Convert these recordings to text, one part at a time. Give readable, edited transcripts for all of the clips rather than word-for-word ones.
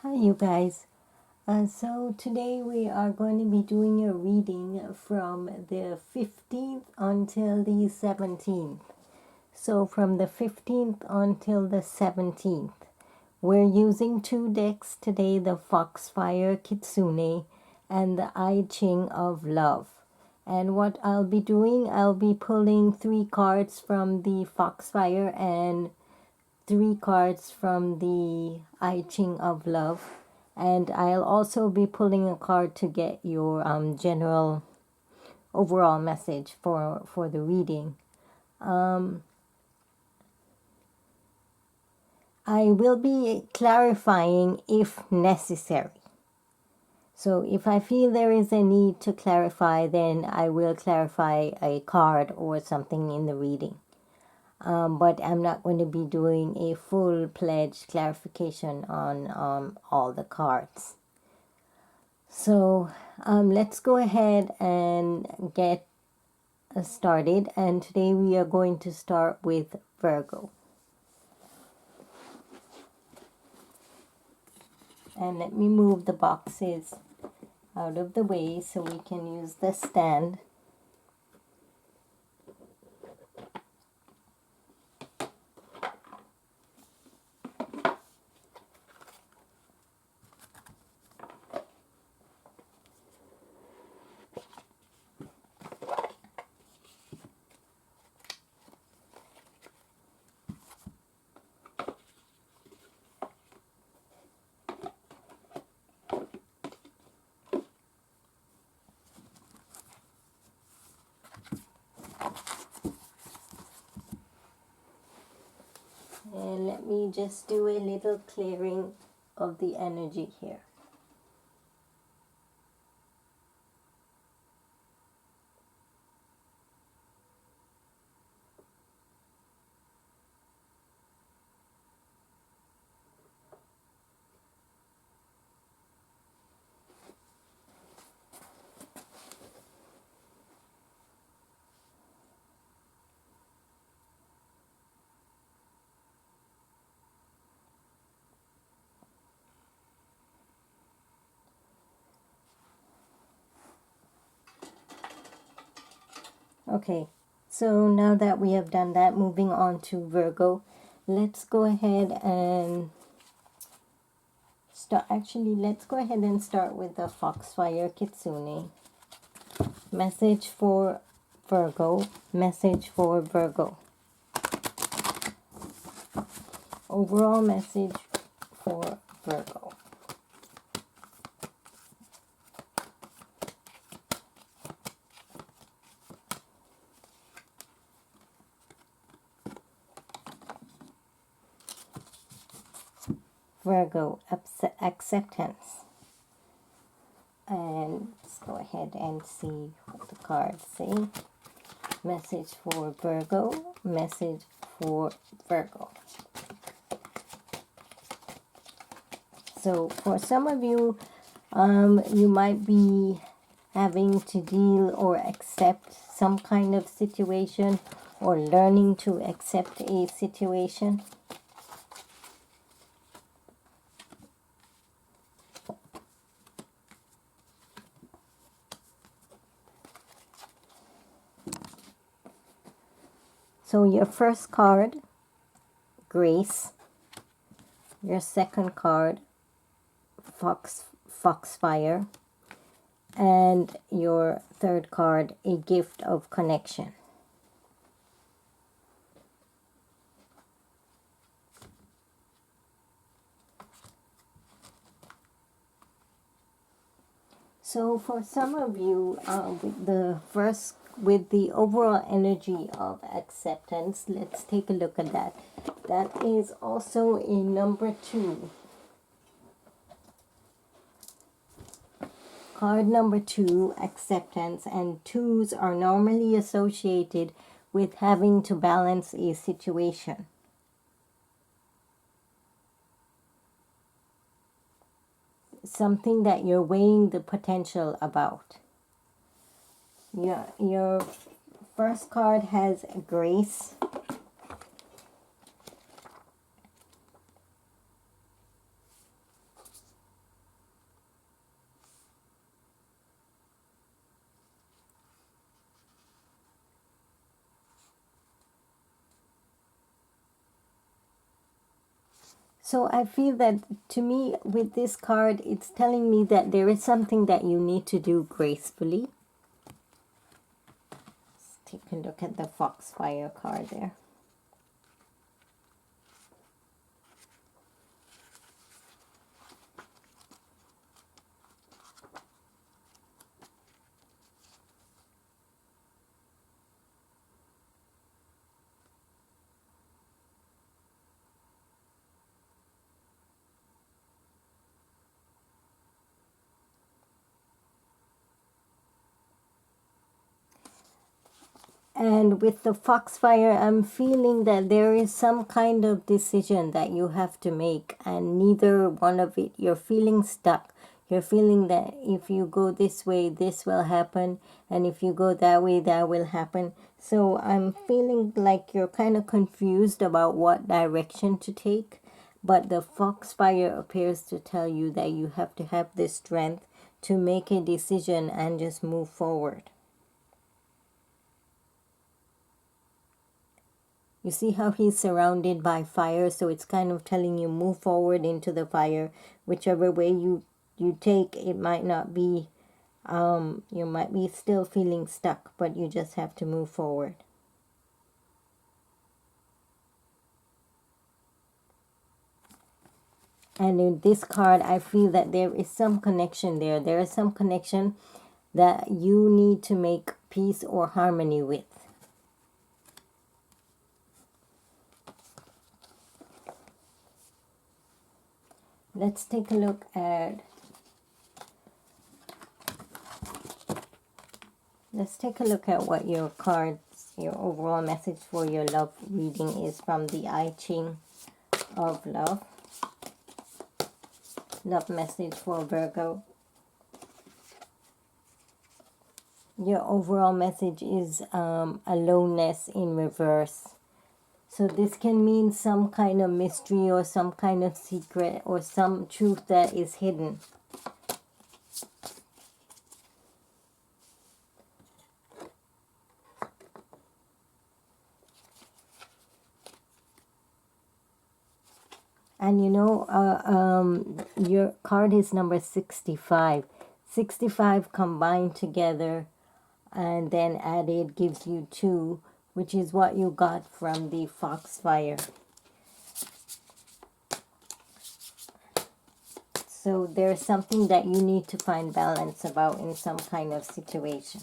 Hi, you guys. So today we are going to be doing a reading from the 15th until the 17th. So from the 15th until the 17th. We're using two decks today, the Foxfire Kitsune and the I Ching of Love. And what I'll be doing, I'll be pulling 3 cards from the Foxfire and 3 cards from the I Ching of Love. And I'll also be pulling a card to get your general overall message for the reading. I will be clarifying if necessary. So if I feel there is a need to clarify, then I will clarify a card or something in the reading. But I'm not going to be doing a full-fledged clarification on all the cards. So let's go ahead and get started. And today we are going to start with Virgo. And let me move the boxes out of the way so we can use the stand. And let me just do a little clearing of the energy here. Okay, so now that we have done that, moving on to Virgo, let's go ahead and start. Actually, let's go ahead and start with the Foxfire Kitsune. Message for Virgo. Message for Virgo. Overall message for Virgo. Virgo, acceptance. And let's go ahead and see what the cards say. Message for Virgo. Message for Virgo. So for some of you, you might be having to deal or accept some kind of situation or learning to accept a situation. So your first card, Grace. Your second card, Foxfire. And your third card, A Gift of Connection. So for some of you, with the overall energy of acceptance, let's take a look at that. That is also a number 2. Card number 2, acceptance, and 2s are normally associated with having to balance a situation. Something that you're weighing the potential about. Your first card has Grace. So I feel that, to me, with this card, it's telling me that there is something that you need to do gracefully. Let's take a look at the Foxfire card there. And with the Foxfire, I'm feeling that there is some kind of decision that you have to make, and neither one of it, you're feeling stuck. You're feeling that if you go this way, this will happen, and if you go that way, that will happen. So I'm feeling like you're kind of confused about what direction to take, but the Foxfire appears to tell you that you have to have the strength to make a decision and just move forward. You see how he's surrounded by fire, so it's kind of telling you move forward into the fire. Whichever way you take, it might not be, you might be still feeling stuck, but you just have to move forward. And in this card, I feel that there is some connection there. There is some connection that you need to make peace or harmony with. Let's take a look at what your cards, your overall message for your love reading is from the I Ching of Love. Love message for Virgo. Your overall message is aloneness in reverse. So this can mean some kind of mystery or some kind of secret or some truth that is hidden. And you know, your card is number 65. 65 combined together and then added gives you 2, which is what you got from the Foxfire. So there's something that you need to find balance about in some kind of situation.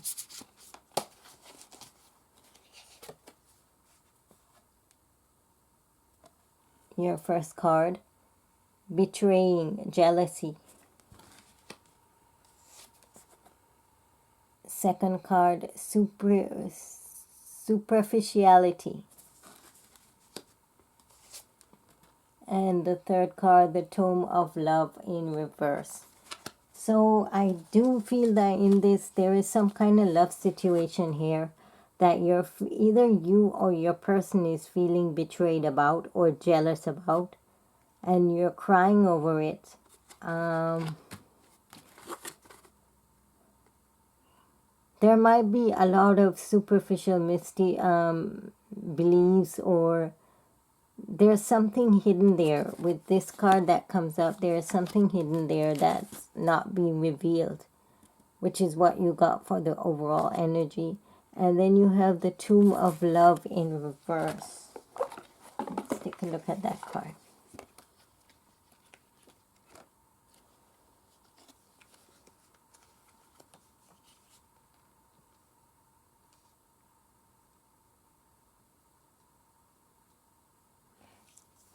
Your first card, betraying, jealousy. Second card, superficiality. And the third card, the Tome of Love in reverse. So I do feel that in this, there is some kind of love situation here that either you or your person is feeling betrayed about or jealous about, and you're crying over it. There might be a lot of superficial misty beliefs, or there's something hidden there. With this card that comes up, there's something hidden there that's not being revealed, which is what you got for the overall energy. And then you have the Tomb of Love in reverse. Let's take a look at that card.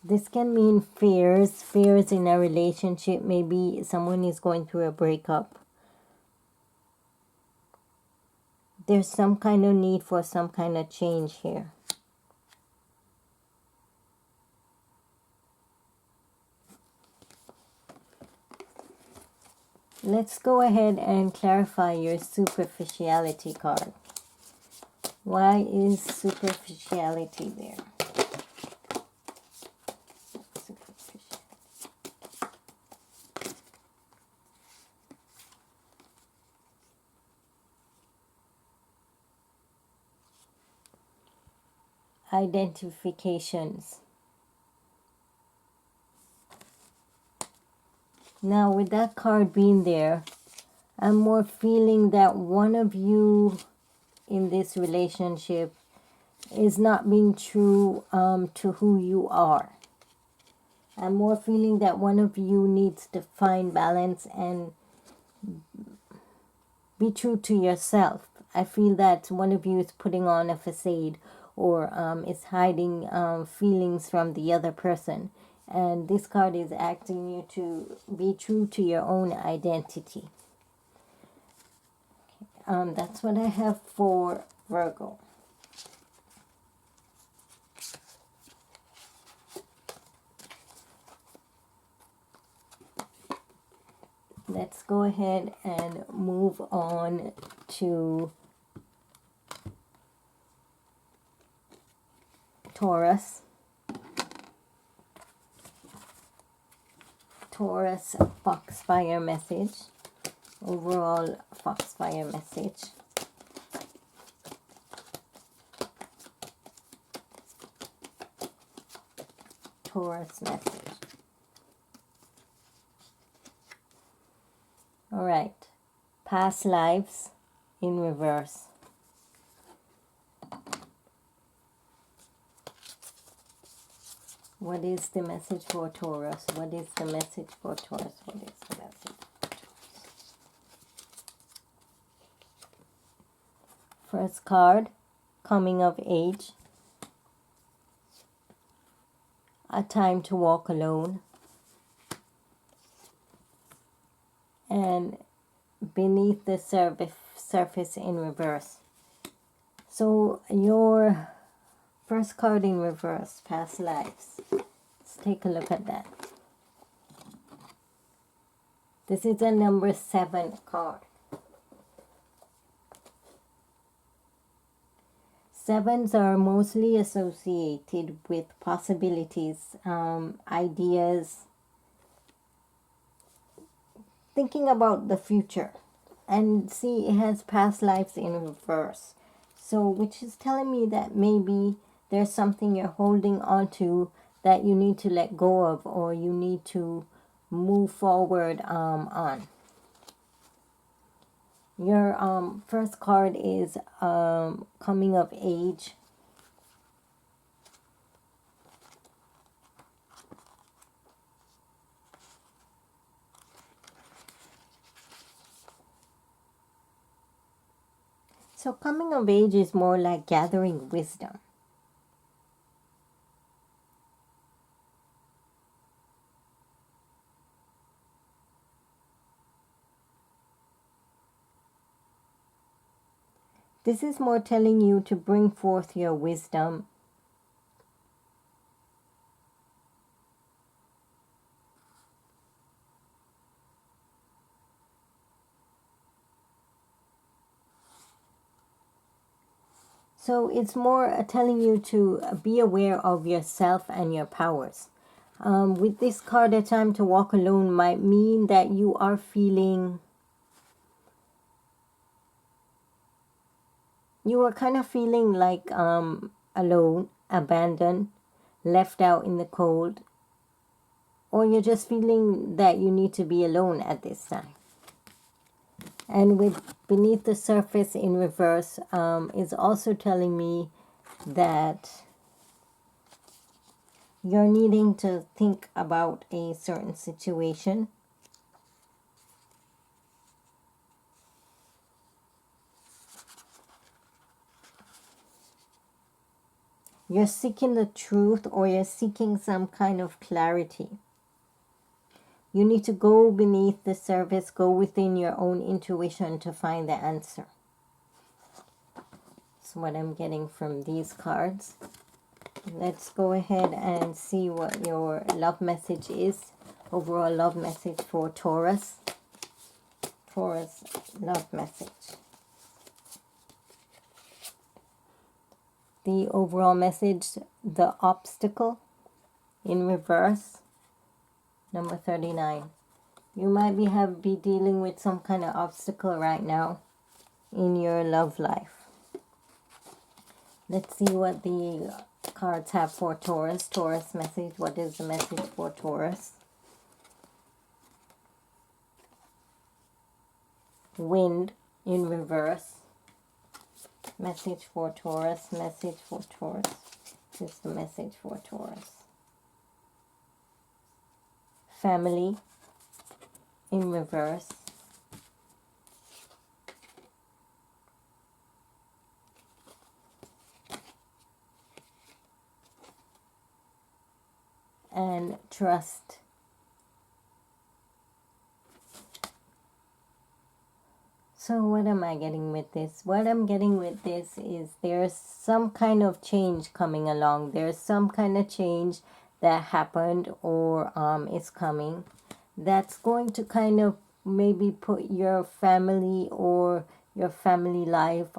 This can mean fears in a relationship. Maybe someone is going through a breakup. There's some kind of need for some kind of change here. Let's go ahead and clarify your superficiality card. Why is superficiality there? Identifications. Now, with that card being there, I'm more feeling that one of you in this relationship is not being true to who you are. I'm more feeling that one of you needs to find balance and be true to yourself. I feel that one of you is putting on a facade or is hiding feelings from the other person. And this card is asking you to be true to your own identity. That's what I have for Virgo. Let's go ahead and move on to Taurus. Taurus Foxfire Message. Overall Foxfire Message. Taurus Message. Alright. Past lives in reverse. What is the message for Taurus? What is the message for Taurus? What is the message for Taurus? First card, coming of age. A time to walk alone. And beneath the surface in reverse. So your first card in reverse, past lives. Let's take a look at that. This is a number 7 card. Sevens are mostly associated with possibilities, ideas, thinking about the future. And see, it has past lives in reverse. So, which is telling me that maybe there's something you're holding on to that you need to let go of, or you need to move forward on. Your first card is coming of age. So coming of age is more like gathering wisdom. This is more telling you to bring forth your wisdom. So it's more telling you to be aware of yourself and your powers. With this card, a time to walk alone might mean that you are feeling, you are kind of feeling like alone, abandoned, left out in the cold, or you're just feeling that you need to be alone at this time. And with beneath the surface in reverse is also telling me that you're needing to think about a certain situation. You're seeking the truth, or you're seeking some kind of clarity. You need to go beneath the surface, go within your own intuition to find the answer. That's what I'm getting from these cards. Let's go ahead and see what your love message is. Overall love message for Taurus. Taurus love message. The overall message, the obstacle in reverse. Number 39. You might be dealing with some kind of obstacle right now in your love life. Let's see what the cards have for Taurus. Taurus message. What is the message for Taurus? Wind in reverse. Message for Taurus, message for Taurus. This is the message for Taurus. Family in reverse. And trust. So what am I getting with this? What I'm getting with this is there's some kind of change coming along. There's some kind of change that happened or is coming. That's going to kind of maybe put your family or your family life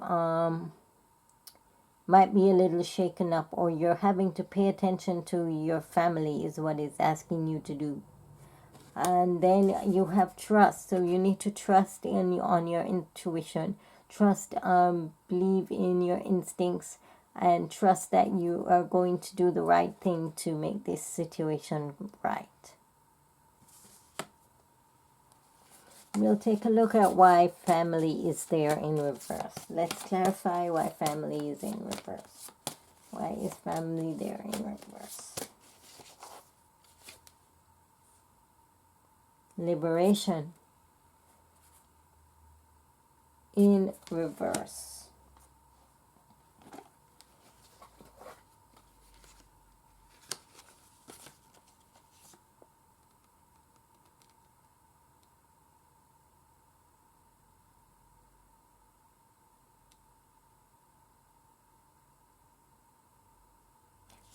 might be a little shaken up, or you're having to pay attention to your family is what it's asking you to do. And then you have trust, so you need to trust on your intuition, trust, believe in your instincts, and trust that you are going to do the right thing to make this situation right. We'll take a look at why family is there in reverse. Let's clarify why family is in reverse. Why is family there in reverse? Liberation in reverse.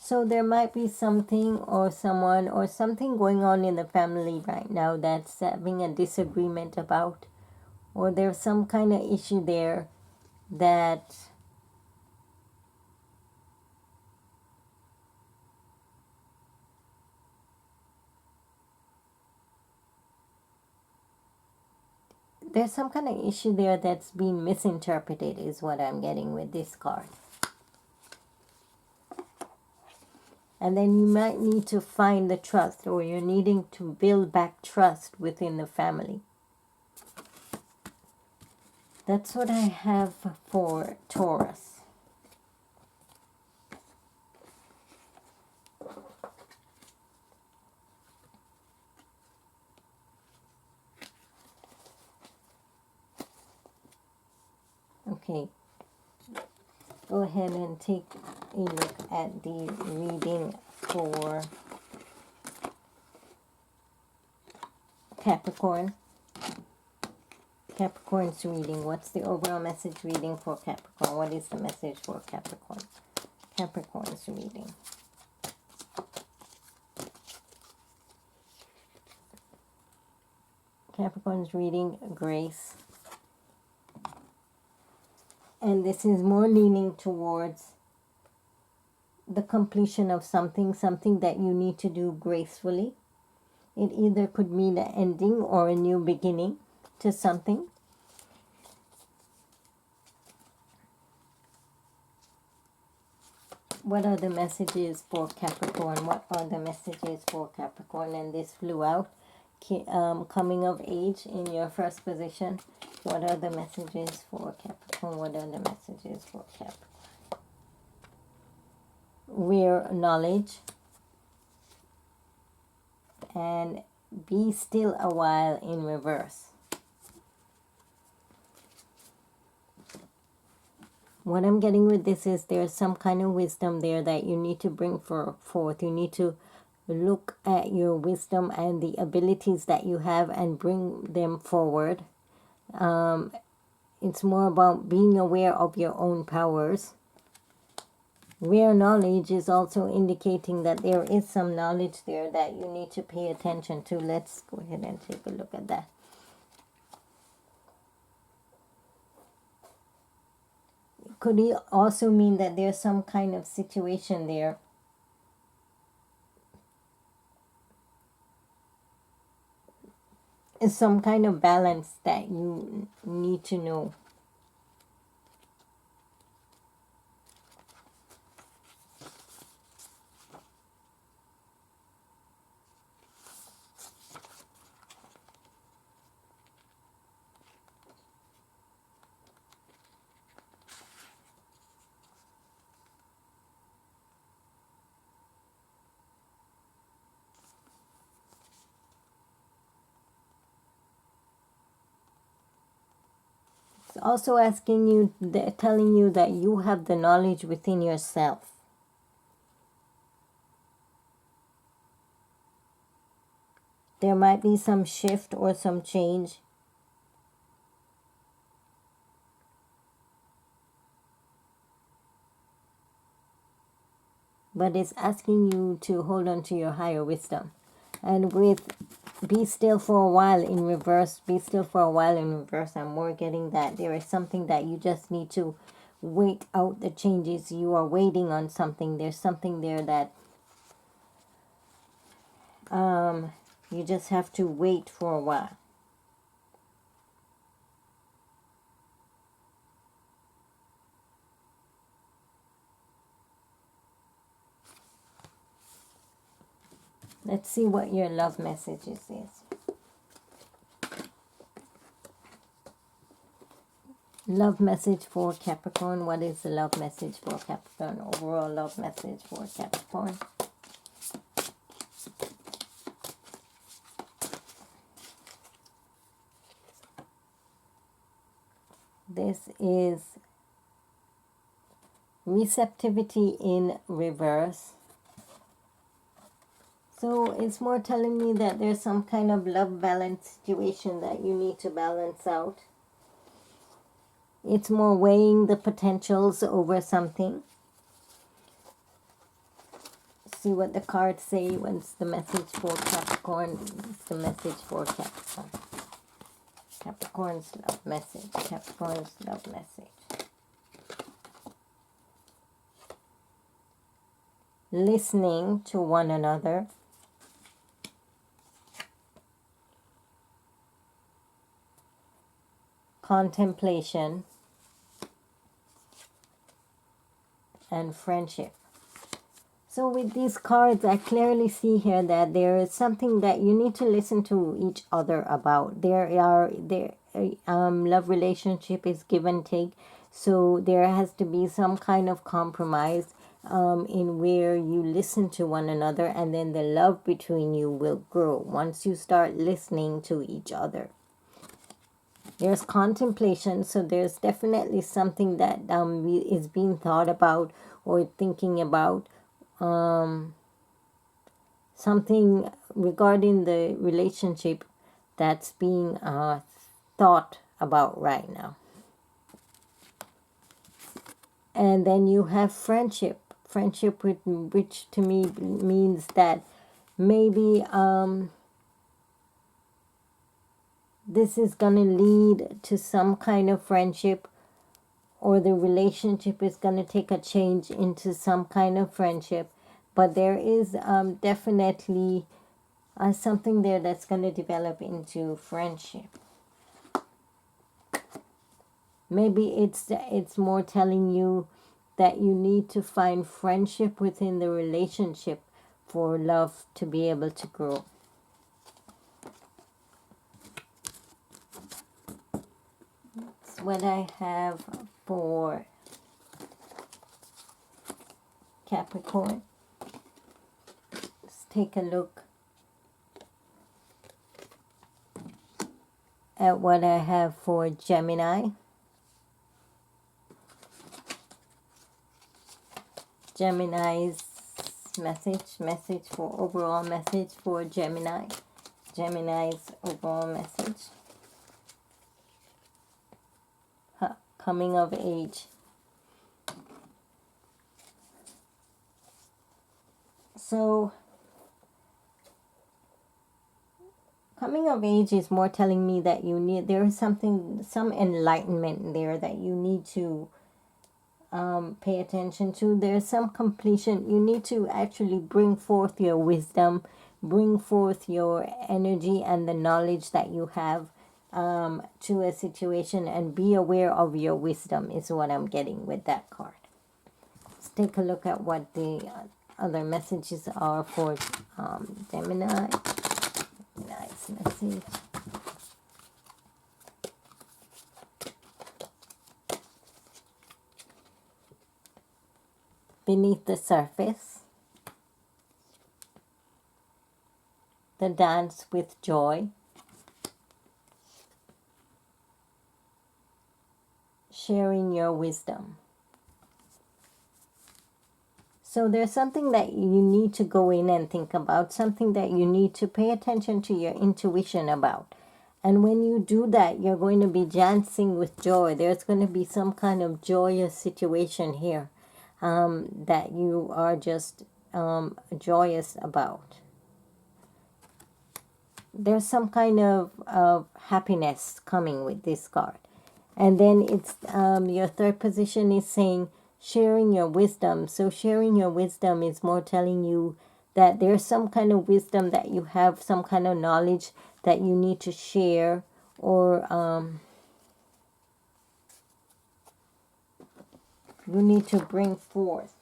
So there might be something or someone or something going on in the family right now that's having a disagreement about, or there's some kind of issue there that there's some kind of issue there that's being misinterpreted is what I'm getting with this card. And then you might need to find the trust, or you're needing to build back trust within the family. That's what I have for Taurus. Okay. Go ahead and take a look at the reading for Capricorn. Capricorn's reading. What's the overall message reading for Capricorn? What is the message for Capricorn? Capricorn's reading. Capricorn's reading, grace. And this is more leaning towards the completion of something that you need to do gracefully. It either could mean an ending or a new beginning to something. What are the messages for Capricorn? What are the messages for Capricorn? And this flew out. Coming of age in your first position. What are the messages for Capricorn? What are the messages for Capricorn? Rare knowledge. And be still a while in reverse. What I'm getting with this is there's some kind of wisdom there that you need to bring forth. You need to look at your wisdom and the abilities that you have and bring them forward. It's more about being aware of your own powers. Rare knowledge is also indicating that there is some knowledge there that you need to pay attention to. Let's go ahead and take a look at that. Could it also mean that there's some kind of situation there is some kind of balance that you need to know. also asking you, telling you that you have the knowledge within yourself. There might be some shift or some change. But it's asking you to hold on to your higher wisdom. And with be still for a while in reverse, be still for a while in reverse, I'm more getting that there is something that you just need to wait out the changes. You are waiting on something. There's something there that you just have to wait for a while. Let's see what your love messages is. Love message for Capricorn. What is the love message for Capricorn? Overall love message for Capricorn. This is receptivity in reverse. So it's more telling me that there's some kind of love balance situation that you need to balance out. It's more weighing the potentials over something. See what the cards say. What's the message for Capricorn? What's the message for Capricorn? Capricorn's love message. Capricorn's love message. Listening to one another. Contemplation. And friendship. So with these cards, I clearly see here that there is something that you need to listen to each other about. Love relationship is give and take. So there has to be some kind of compromise in where you listen to one another, and then the love between you will grow once you start listening to each other. There's contemplation, so there's definitely something that is being thought about or thinking about. Something regarding the relationship that's being thought about right now. And then you have friendship. Friendship, which to me means that maybe this is going to lead to some kind of friendship, or the relationship is going to take a change into some kind of friendship. But there is definitely something there that's going to develop into friendship. Maybe it's more telling you that you need to find friendship within the relationship for love to be able to grow. That's what I have for Capricorn. Let's take a look at what I have for Gemini. Gemini's message for overall message for Gemini. Gemini's overall message. Coming of age. So coming of age is more telling me that you need, there is some enlightenment there that you need to pay attention to. There's some completion. You need to actually bring forth your wisdom, bring forth your energy and the knowledge that you have to a situation, and be aware of your wisdom is what I'm getting with that card. Let's take a look at what the other messages are for Gemini. Nice message. Beneath the surface. The dance with joy. sharing your wisdom. So there's something that you need to go in and think about, something that you need to pay attention to your intuition about. And when you do that, you're going to be dancing with joy. There's going to be some kind of joyous situation here that you are just joyous about. There's some kind of happiness coming with this card. And then it's your third position is saying sharing your wisdom. So sharing your wisdom is more telling you that there's some kind of wisdom that you have, some kind of knowledge that you need to share, or you need to bring forth.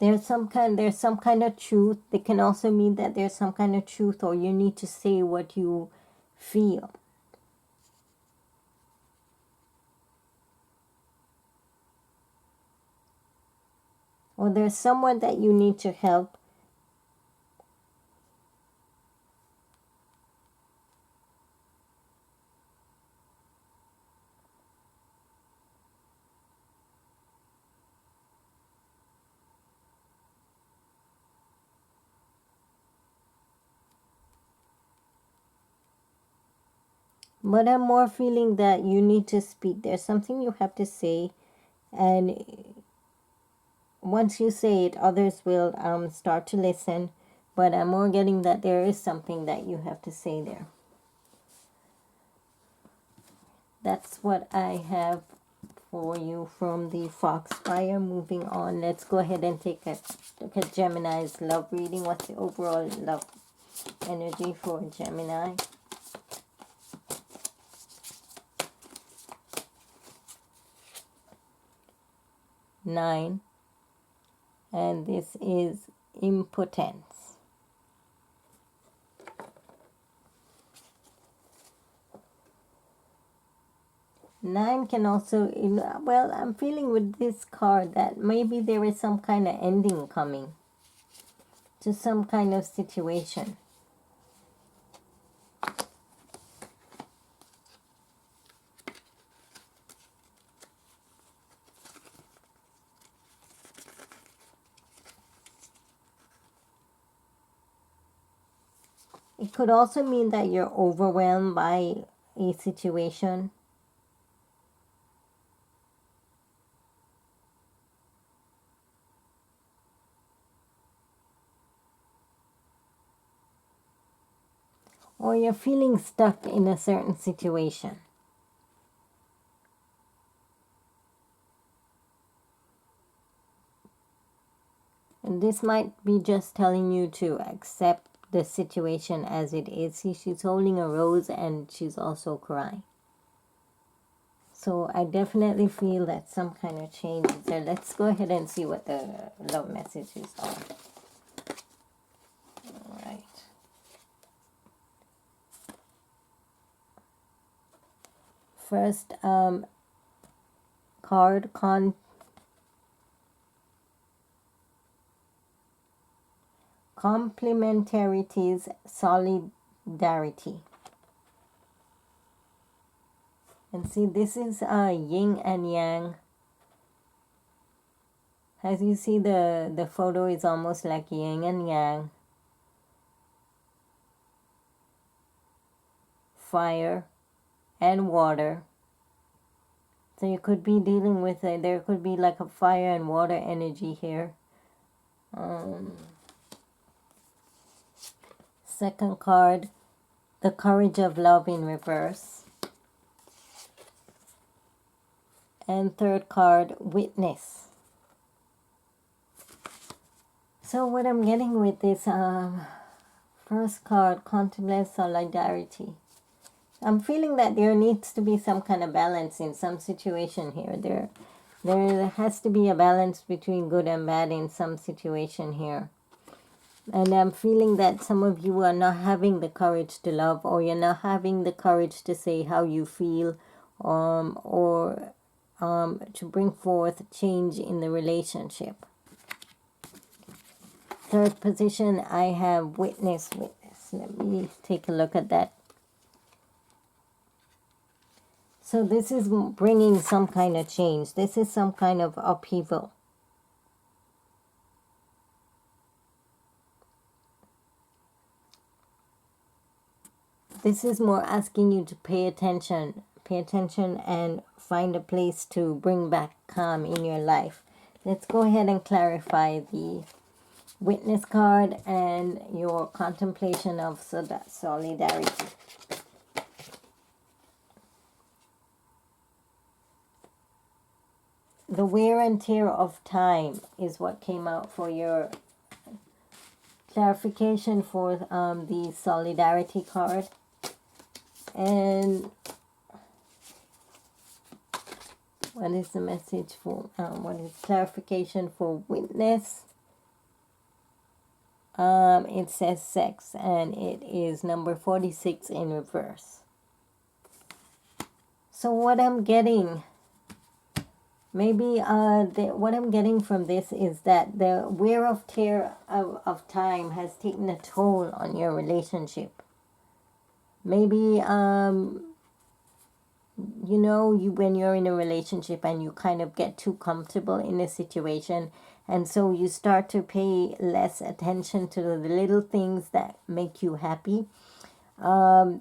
There's some kind of truth. It can also mean that there's some kind of truth, or you need to say what you feel. Or there's someone that you need to help. But I'm more feeling that you need to speak. There's something you have to say, and once you say it, others will start to listen. But I'm more getting that there is something that you have to say there. That's what I have for you from the Foxfire. Moving on, let's go ahead and take a look at Gemini's love reading. What's the overall love energy for Gemini? Nine, and this is impotence. Nine can also, well, I'm feeling with this card that maybe there is some kind of ending coming to some kind of situation. It could also mean that you're overwhelmed by a situation. Or you're feeling stuck in a certain situation. And this might be just telling you to accept the situation as it is. See, she's holding a rose and she's also crying. So I definitely feel that some kind of change is there. Let's go ahead and see what the love messages are. All right. First card, complementarities, solidarity. And see, this is yin and yang. As you see, the photo is almost like yin and yang. Fire and water. So you could be dealing with there could be like a fire and water energy here. Second card, the courage of love in reverse. And third card, witness. So what I'm getting with this first card, contemplate solidarity. I'm feeling that there needs to be some kind of balance in some situation here. There has to be a balance between good and bad in some situation here. And I'm feeling that some of you are not having the courage to love, or you're not having the courage to say how you feel, or to bring forth change in the relationship. third position, I have witness, witness. Let me take a look at that. So this is bringing some kind of change. This is some kind of upheaval. This is more asking you to pay attention and find a place to bring back calm in your life. Let's go ahead and clarify the witness card and your contemplation of solidarity. The wear and tear of time is what came out for your clarification for the solidarity card. And what is the message for, what is clarification for witness? It says sex, and it is number 46 in reverse. So what I'm getting, maybe what I'm getting from this is that the wear of tear of time has taken a toll on your relationship. Maybe, you know, when you're in a relationship and you kind of get too comfortable in a situation, and so you start to pay less attention to the little things that make you happy.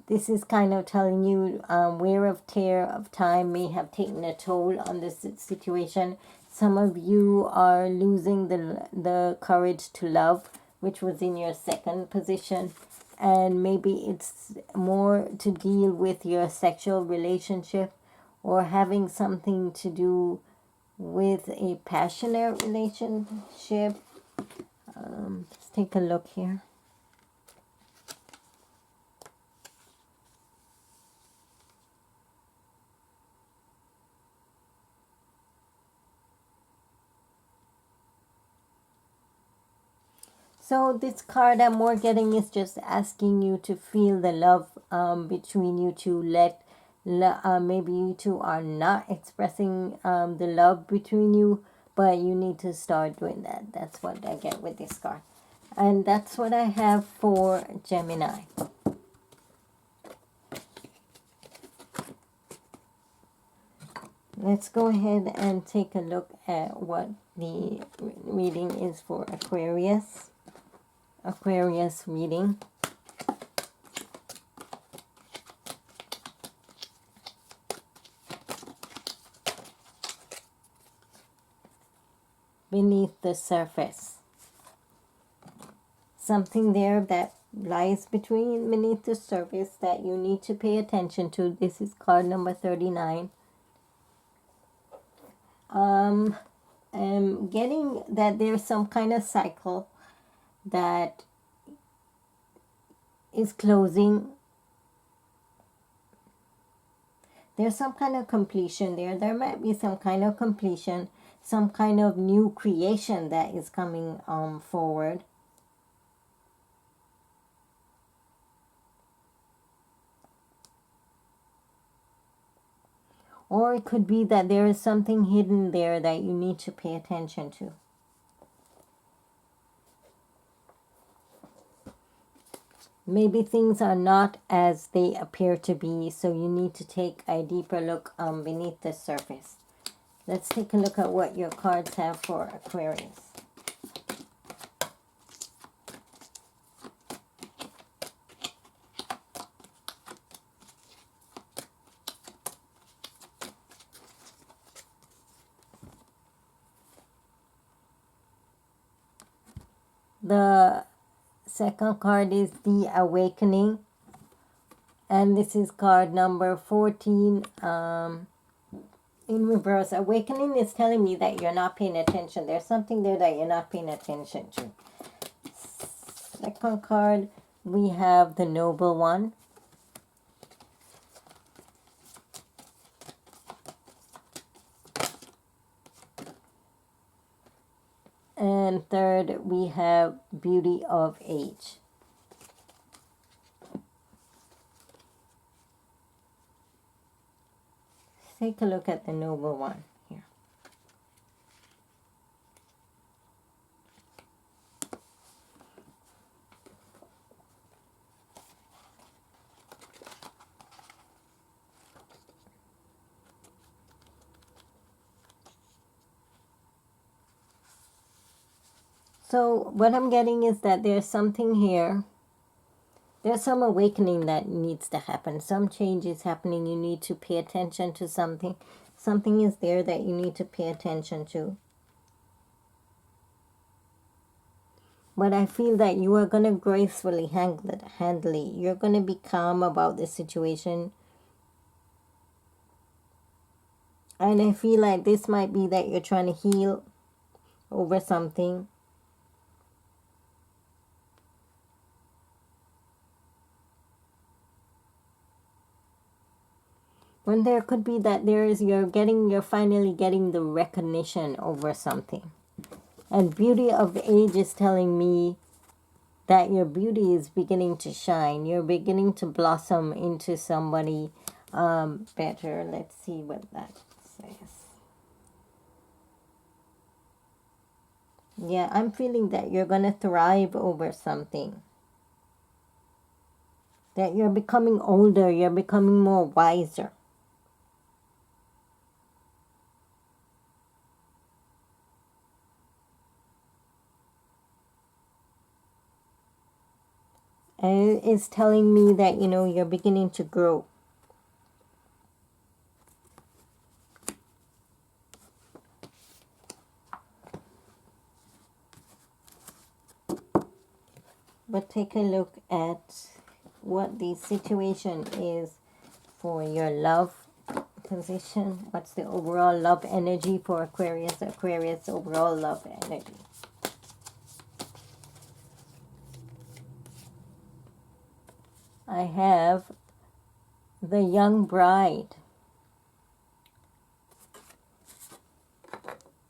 This is kind of telling you wear of tear of time may have taken a toll on this situation. Some of you are losing the courage to love, which was in your second position. And maybe it's more to deal with your sexual relationship or having something to do with a passionate relationship. Let's take a look here. So this card I'm more getting is just asking you to feel the love between you two. Maybe you two are not expressing the love between you, but you need to start doing that. That's what I get with this card. And that's what I have for Gemini. Let's go ahead and take a look at what the reading is for Aquarius. Aquarius reading. Beneath the surface. Something there that lies beneath the surface that you need to pay attention to. This is card number 39. I'm getting that there's some kind of cycle that is closing. There's some kind of completion there. There might be some kind of completion, some kind of new creation that is coming forward. Or it could be that there is something hidden there that you need to pay attention to. Maybe things are not as they appear to be, so you need to take a deeper look beneath the surface. Let's take a look at what your cards have for Aquarius. The second card is the Awakening, and this is card number 14 in reverse. Awakening is telling me that you're not paying attention. There's something there that you're not paying attention to. Second card, we have the Noble One. And third, we have Beauty of Age. Take a look at the Noble One here. So what I'm getting is that there's something here. There's some awakening that needs to happen. Some change is happening. You need to pay attention to something. Something is there that you need to pay attention to. But I feel that you are going to gracefully handle it. You're going to be calm about the situation. And I feel like this might be that you're trying to heal over something. When there could be that you're finally getting the recognition over something. And beauty of age is telling me that your beauty is beginning to shine. You're beginning to blossom into somebody better. Let's see what that says. Yeah, I'm feeling that you're going to thrive over something. That you're becoming older. You're becoming more wiser. And it's telling me that, you're beginning to grow. But take a look at what the situation is for your love position. What's the overall love energy for Aquarius? Aquarius overall love energy. I have the young bride.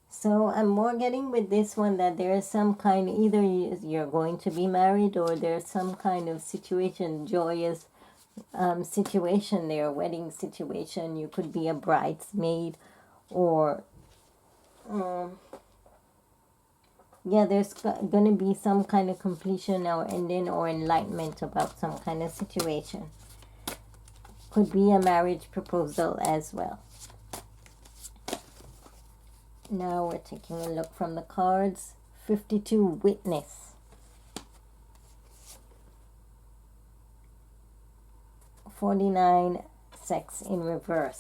So I'm more getting with this one that there is some kind, either you're going to be married or there's some kind of situation, joyous situation there, wedding situation. You could be a bridesmaid or yeah, there's going to be some kind of completion or ending or enlightenment about some kind of situation. Could be a marriage proposal as well. Now we're taking a look from the cards. 52, witness. 49, sex in reverse.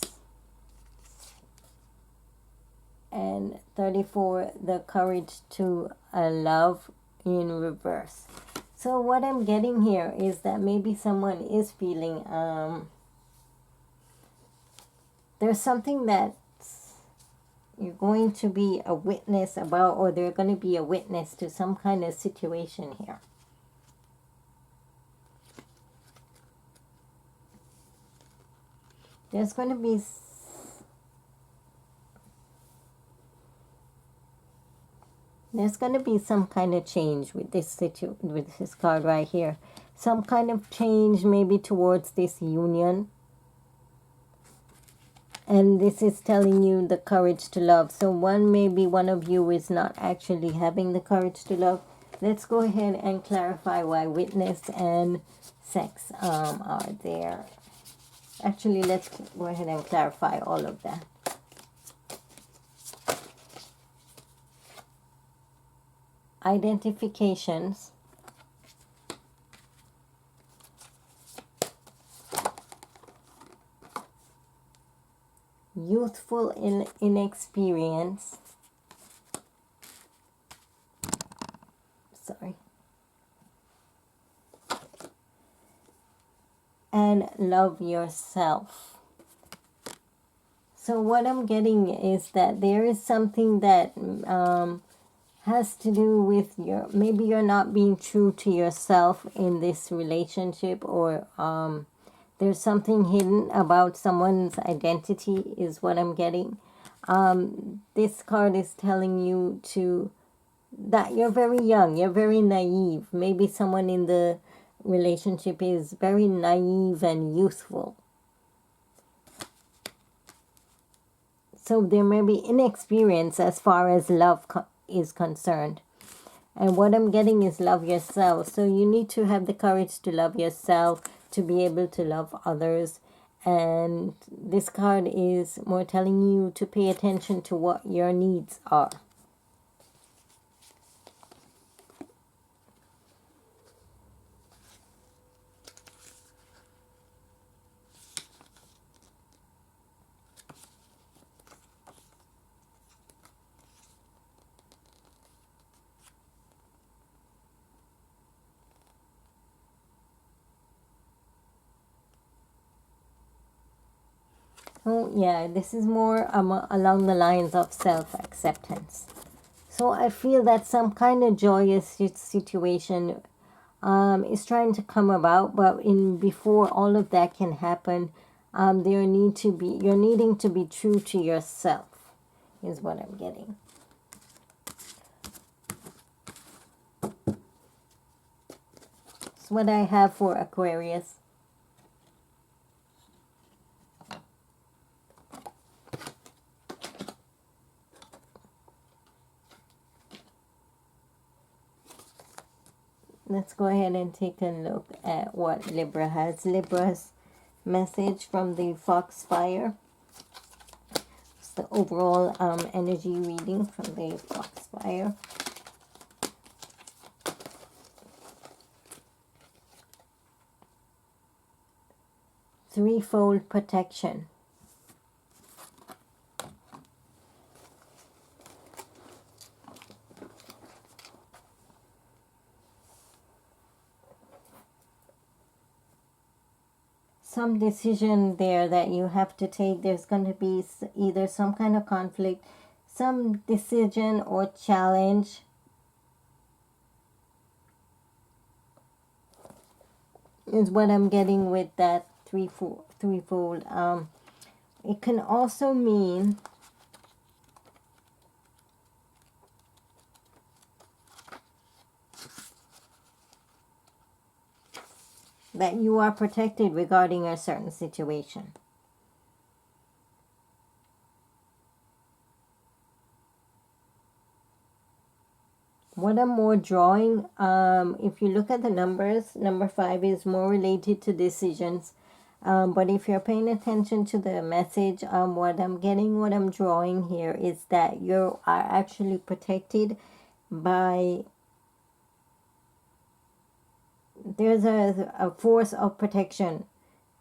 And 34, the courage to love in reverse. So what I'm getting here is that maybe someone is feeling there's something that you're going to be a witness about, or they're going to be a witness to some kind of situation here. There's going to be some kind of change with this card right here. Some kind of change maybe towards this union. And this is telling you the courage to love. So maybe one of you is not actually having the courage to love. Let's go ahead and clarify why witness and sex are there. Actually, let's go ahead and clarify all of that. Identifications. Youthful inexperience. Sorry. And love yourself. So what I'm getting is that there is something that has to do with maybe you're not being true to yourself in this relationship, or there's something hidden about someone's identity is what I'm getting. This card is telling you that you're very young, you're very naive. Maybe someone in the relationship is very naive and youthful. So there may be inexperience as far as love is concerned. And what I'm getting is love yourself. So you need to have the courage to love yourself, to be able to love others. And this card is more telling you to pay attention to what your needs are. Oh, yeah, this is more along the lines of self-acceptance. So I feel that some kind of joyous situation is trying to come about, but before all of that can happen, you're needing to be true to yourself, is what I'm getting. That's what I have for Aquarius. Let's go ahead and take a look at what Libra has. Libra's message from the Foxfire. It's the overall energy reading from the Foxfire. Threefold protection. Some decision there that you have to take. There's going to be either some kind of conflict, some decision or challenge. Is what I'm getting with that threefold. It can also mean that you are protected regarding a certain situation. What I'm more drawing, if you look at the numbers, number 5 is more related to decisions. But if you're paying attention to the message, what I'm drawing here is that you are actually protected by, there's a force of protection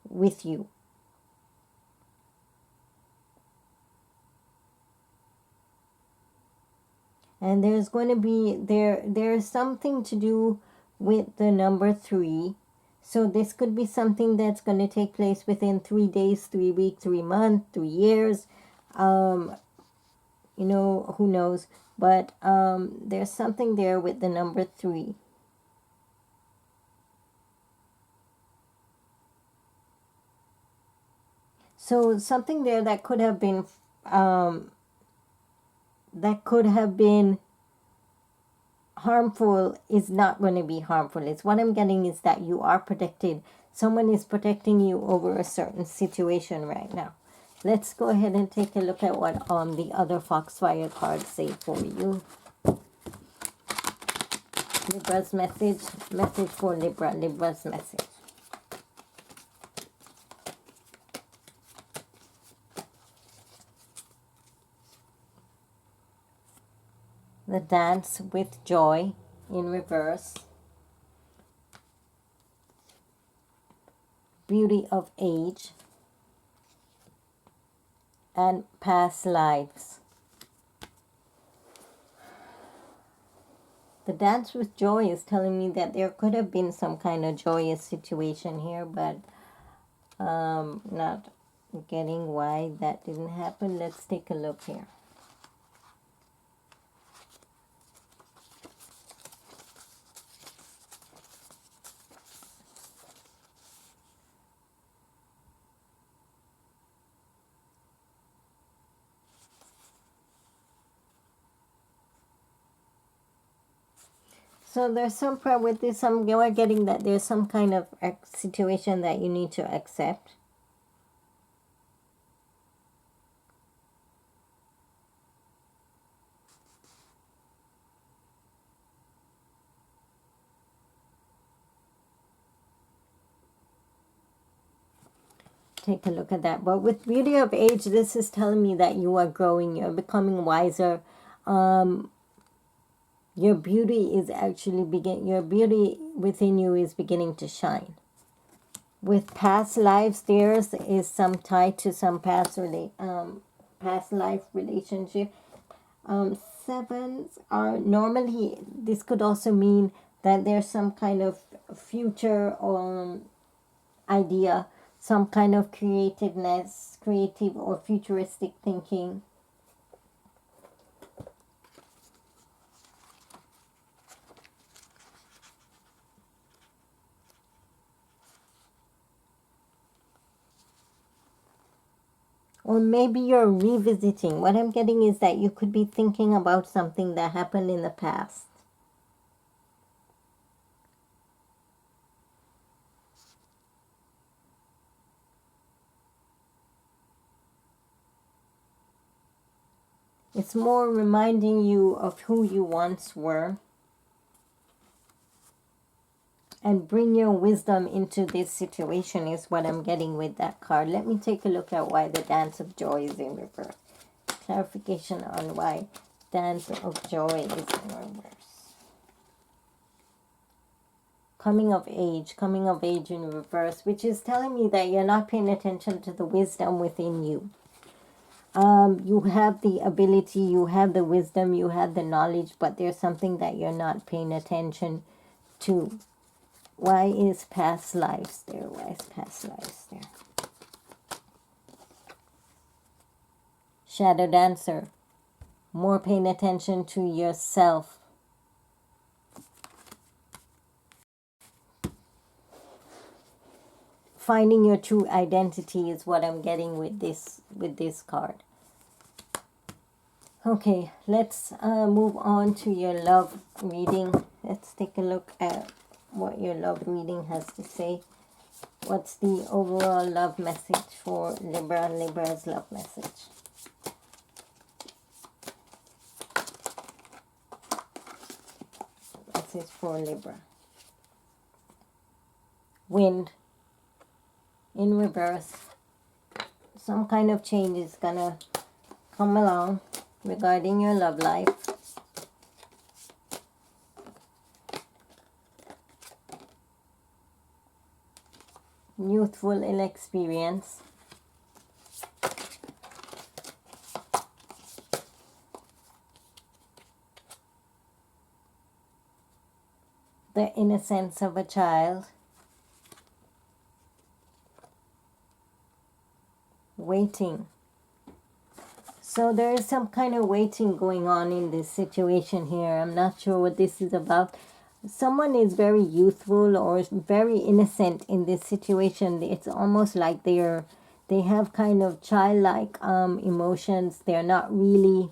with you. And there's going to be, there's something to do with the number 3. So this could be something that's going to take place within 3 days, 3 weeks, 3 months, 3 years. You know, who knows? But there's something there with the number 3. So something there that could have been harmful is not going to be harmful. It's what I'm getting is that you are protected. Someone is protecting you over a certain situation right now. Let's go ahead and take a look at what the other Foxfire cards say for you. Libra's message for Libra. Libra's message. The dance with joy in reverse. Beauty of age. And past lives. The dance with joy is telling me that there could have been some kind of joyous situation here, but not getting why that didn't happen. Let's take a look here. So there's some problem with this. You are getting that there's some kind of situation that you need to accept. Take a look at that. But with beauty of age, this is telling me that you are growing. You're becoming wiser. Your beauty is actually your beauty within you is beginning to shine. With past lives, theirs is some tied to some past life relationship. Sevens are normally, this could also mean that there's some kind of future idea. some kind of creativeness, creative or futuristic thinking. Or maybe you're revisiting. What I'm getting is that you could be thinking about something that happened in the past. It's more reminding you of who you once were. And bring your wisdom into this situation is what I'm getting with that card. Let me take a look at why the Dance of Joy is in reverse. Clarification on why Dance of Joy is in reverse. Coming of age in reverse, which is telling me that you're not paying attention to the wisdom within you. You have the ability, you have the wisdom, you have the knowledge, but there's something that you're not paying attention to. Why is past lives there? Why is past lives there? Shadow Dancer. More paying attention to yourself. Finding your true identity is what I'm getting with this card. Okay, let's move on to your love reading. Let's take a look at what your love reading has to say. What's the overall love message for Libra? Libra's love message. Message for Libra. Wind in reverse. Some kind of change is gonna come along regarding your love life. Youthful inexperience. The innocence of a child. Waiting. So there is some kind of waiting going on in this situation here. I'm not sure what this is about. Someone is very youthful or very innocent in this situation. It's almost like they have kind of childlike emotions. They're not really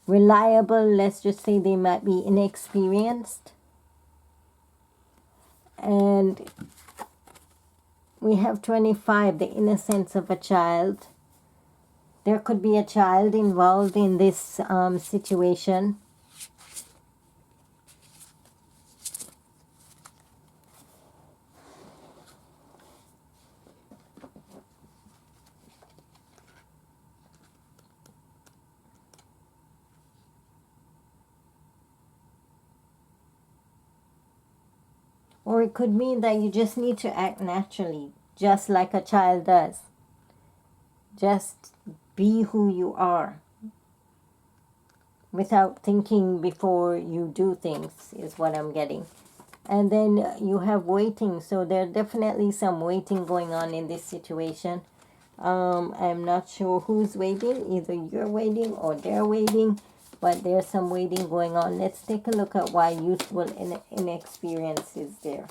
reliable. Let's just say they might be inexperienced. And we have 25, the innocence of a child. There could be a child involved in this situation. Or it could mean that you just need to act naturally, just like a child does. Just be who you are without thinking before you do things is what I'm getting. And then you have waiting. So there's definitely some waiting going on in this situation. I'm not sure who's waiting. Either you're waiting or they're waiting. But there's some waiting going on. Let's take a look at why youthful inexperience is there.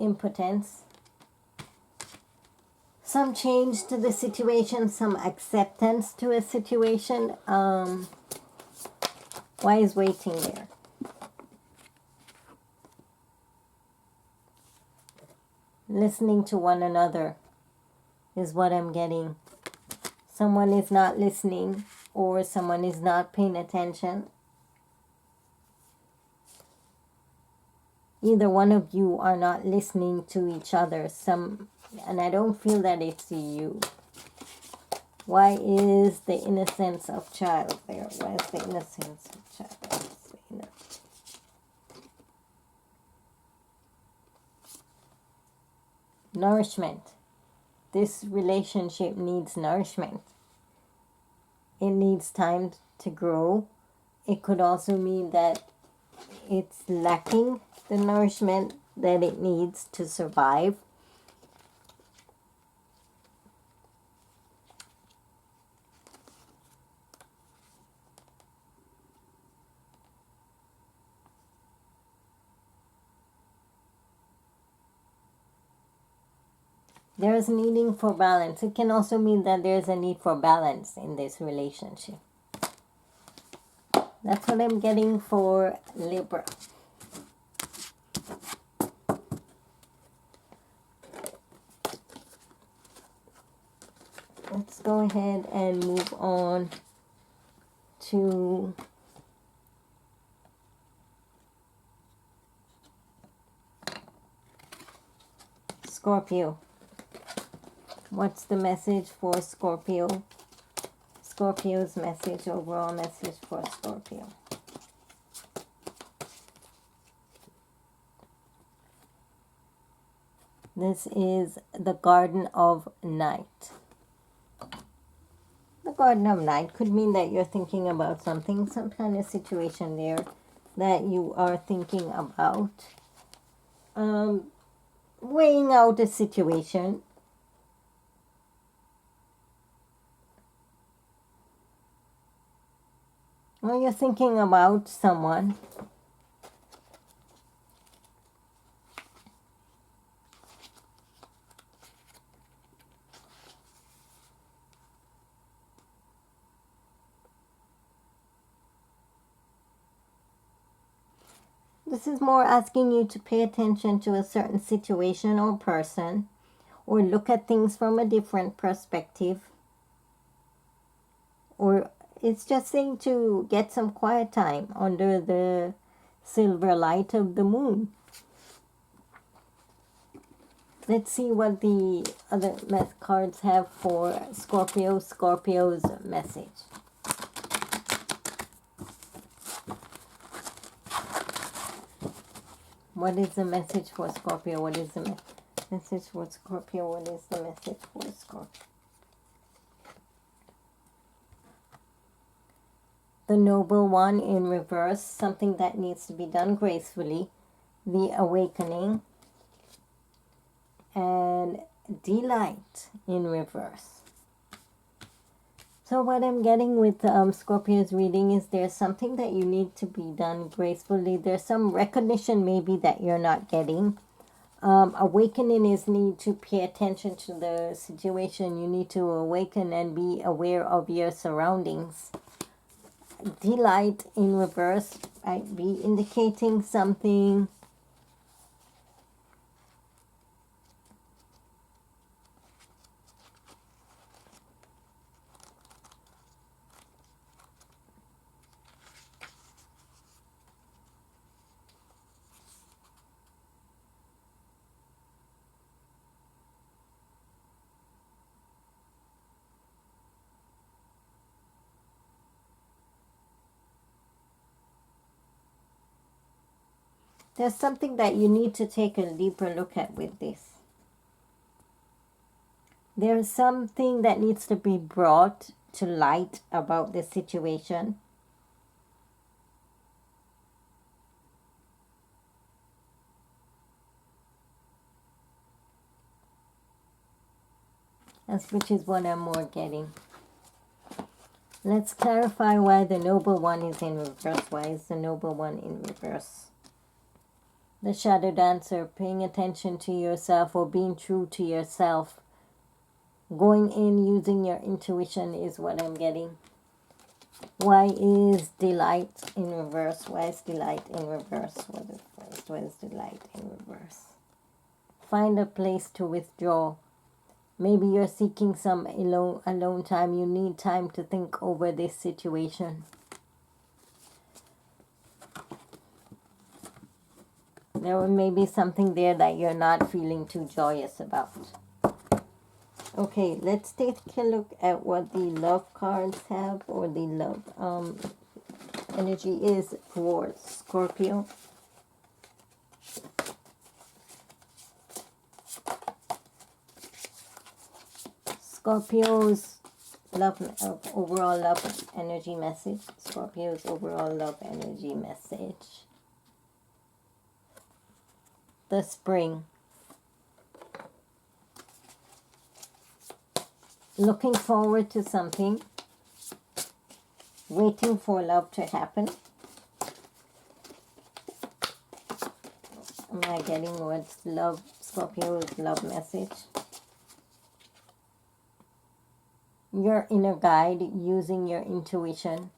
Impotence. Some change to the situation, some acceptance to a situation. Why is waiting there? Listening to one another is what I'm getting. Someone is not listening or someone is not paying attention. Either one of you are not listening to each other. And I don't feel that it's you. Why is the innocence of child there? Why is the innocence of child? Nourishment. This relationship needs nourishment. It needs time to grow. It could also mean that it's lacking the nourishment that it needs to survive. There is needing for balance. It can also mean that there is a need for balance in this relationship. That's what I'm getting for Libra. Let's go ahead and move on to Scorpio. What's the message for Scorpio? Scorpio's message, overall message for Scorpio. This is the Garden of Night. The Garden of Night could mean that you're thinking about something, some kind of situation there that you are thinking about. Weighing out a situation. Or you're thinking about someone. This is more asking you to pay attention to a certain situation or person, or look at things from a different perspective. Or it's just saying to get some quiet time under the silver light of the moon. Let's see what the other cards have for Scorpio, Scorpio's message. What is the message for Scorpio? What is the message for Scorpio? What is the message for Scorpio? The Noble One in reverse, something that needs to be done gracefully. The Awakening. And Delight in reverse. So what I'm getting with Scorpio's reading is there's something that you need to be done gracefully. There's some recognition maybe that you're not getting. Awakening is need to pay attention to the situation. You need to awaken and be aware of your surroundings. Delight in reverse might be indicating something. There's something that you need to take a deeper look at with this. There's something that needs to be brought to light about the situation. Which is what I'm more getting. Let's clarify why the Noble One is in reverse. Why is the Noble One in reverse? The Shadow Dancer, paying attention to yourself or being true to yourself. Going in, using your intuition is what I'm getting. Why is Delight in reverse? Why is Delight in reverse? What is Delight in reverse? Find a place to withdraw. Maybe you're seeking some alone time. You need time to think over this situation. There may be something there that you're not feeling too joyous about. Okay, let's take a look at what the love cards have, or the love energy is for Scorpio. Scorpio's overall love energy message. Scorpio's overall love energy message. the spring. Looking forward to something. Waiting for love to happen. Am I getting what's love, Scorpio's love message? Your inner guide, using your intuition.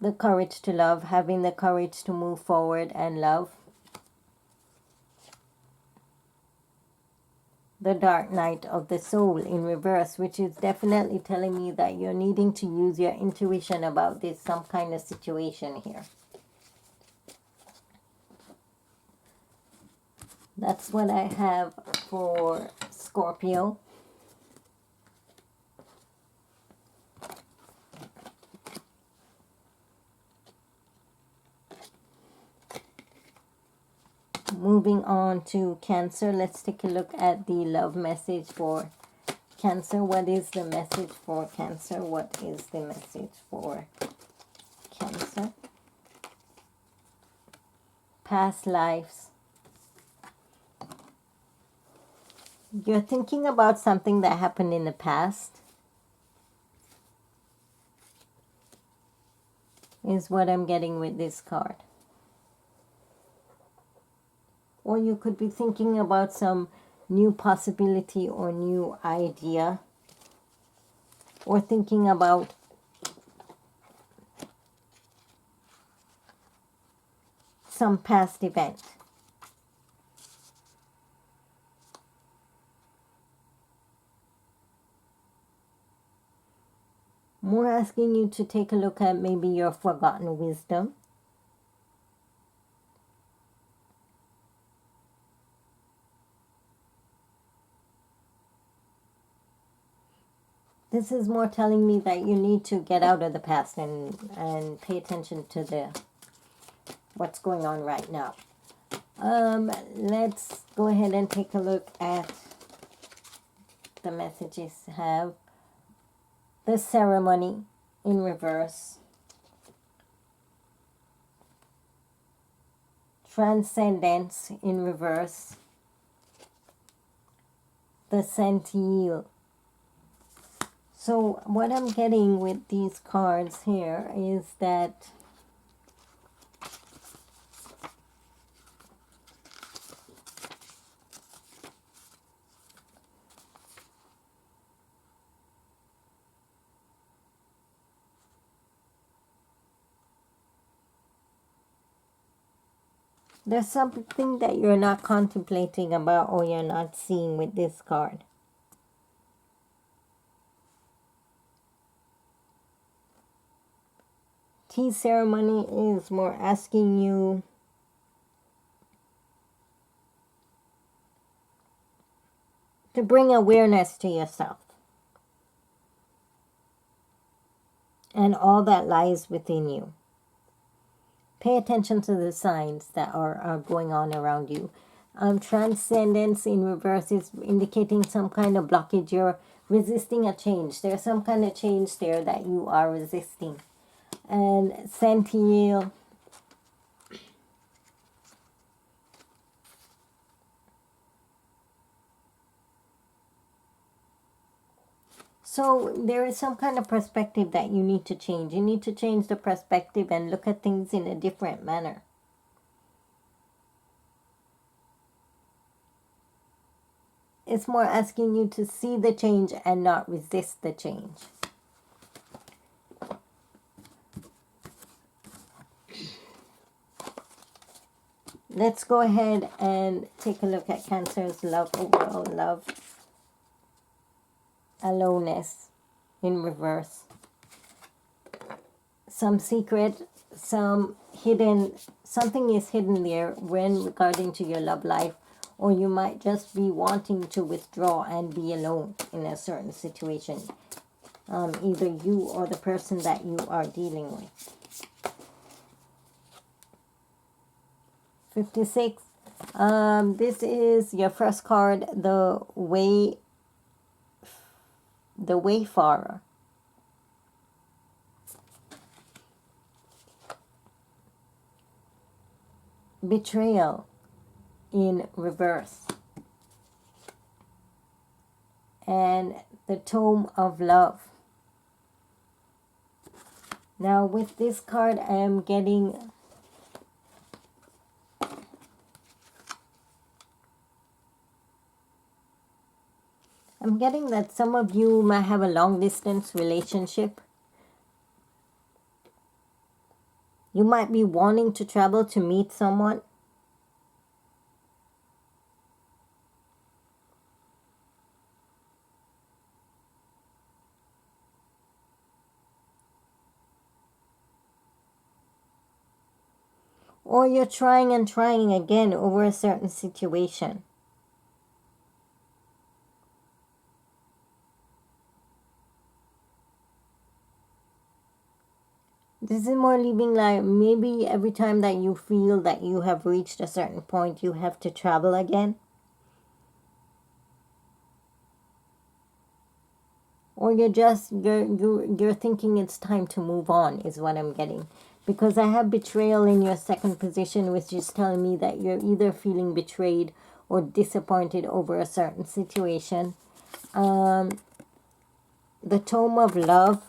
The courage to love, having the courage to move forward and love. The dark night of the soul in reverse, which is definitely telling me that you're needing to use your intuition about this, some kind of situation here. That's what I have for Scorpio. Moving on to Cancer, let's take a look at the love message for Cancer. What is the message for Cancer? What is the message for Cancer? Past lives. You're thinking about something that happened in the past, is what I'm getting with this card. Or you could be thinking about some new possibility or new idea, or thinking about some past event. More asking you to take a look at maybe your forgotten wisdom. This is more telling me that you need to get out of the past and pay attention to what's going on right now. Let's go ahead and take a look at the messages. Have the ceremony in reverse. Transcendence in reverse. The Centile. So what I'm getting with these cards here is that there's something that you're not contemplating about or you're not seeing with this card. Tea ceremony is more asking you to bring awareness to yourself and all that lies within you. Pay attention to the signs that are going on around you. Transcendence in reverse is indicating some kind of blockage. You're resisting a change. There's some kind of change there that you are resisting. And Centile, so there is some kind of perspective that you need to change. You need to change the perspective and look at things in a different manner. It's more asking you to see the change and not resist the change. Let's go ahead and take a look at Cancer's love, overall love. Aloneness in reverse. Some secret, some hidden, something is hidden there when regarding to your love life, or you might just be wanting to withdraw and be alone in a certain situation. Either you or the person that you are dealing with. 56. This is your first card, the Wayfarer. betrayal in reverse, and the Tome of Love. Now with this card I am getting that some of you might have a long distance relationship. You might be wanting to travel to meet someone. Or you're trying and trying again over a certain situation. This is more leaving like maybe every time that you feel that you have reached a certain point, you have to travel again. Or you're thinking it's time to move on is what I'm getting. Because I have betrayal in your second position, which is telling me that you're either feeling betrayed or disappointed over a certain situation. The Tome of Love.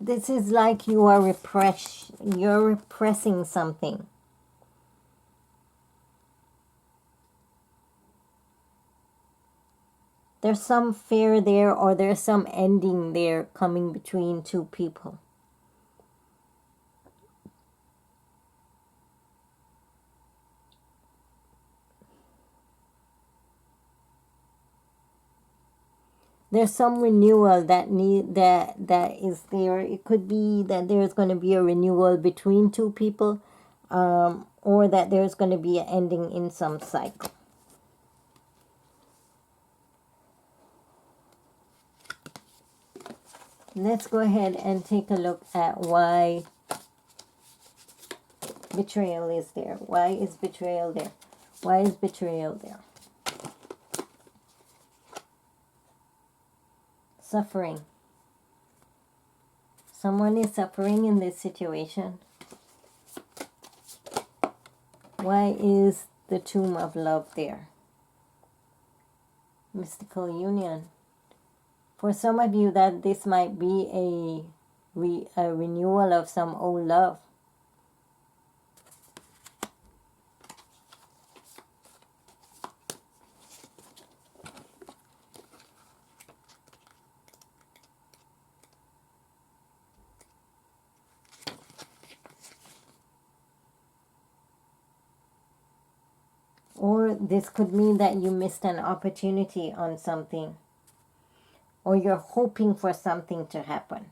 This is like you're repressing something. There's some fear there, or there's some ending there coming between two people. There's some renewal that is there. It could be that there's going to be a renewal between two people, or that there's going to be an ending in some cycle. Let's go ahead and take a look at why betrayal is there. Why is betrayal there? Why is betrayal there? Suffering. Someone is suffering in this situation. Why is the Tomb of Love there? Mystical union. For some of you, that this might be a renewal of some old love. Or this could mean that you missed an opportunity on something. Or you're hoping for something to happen.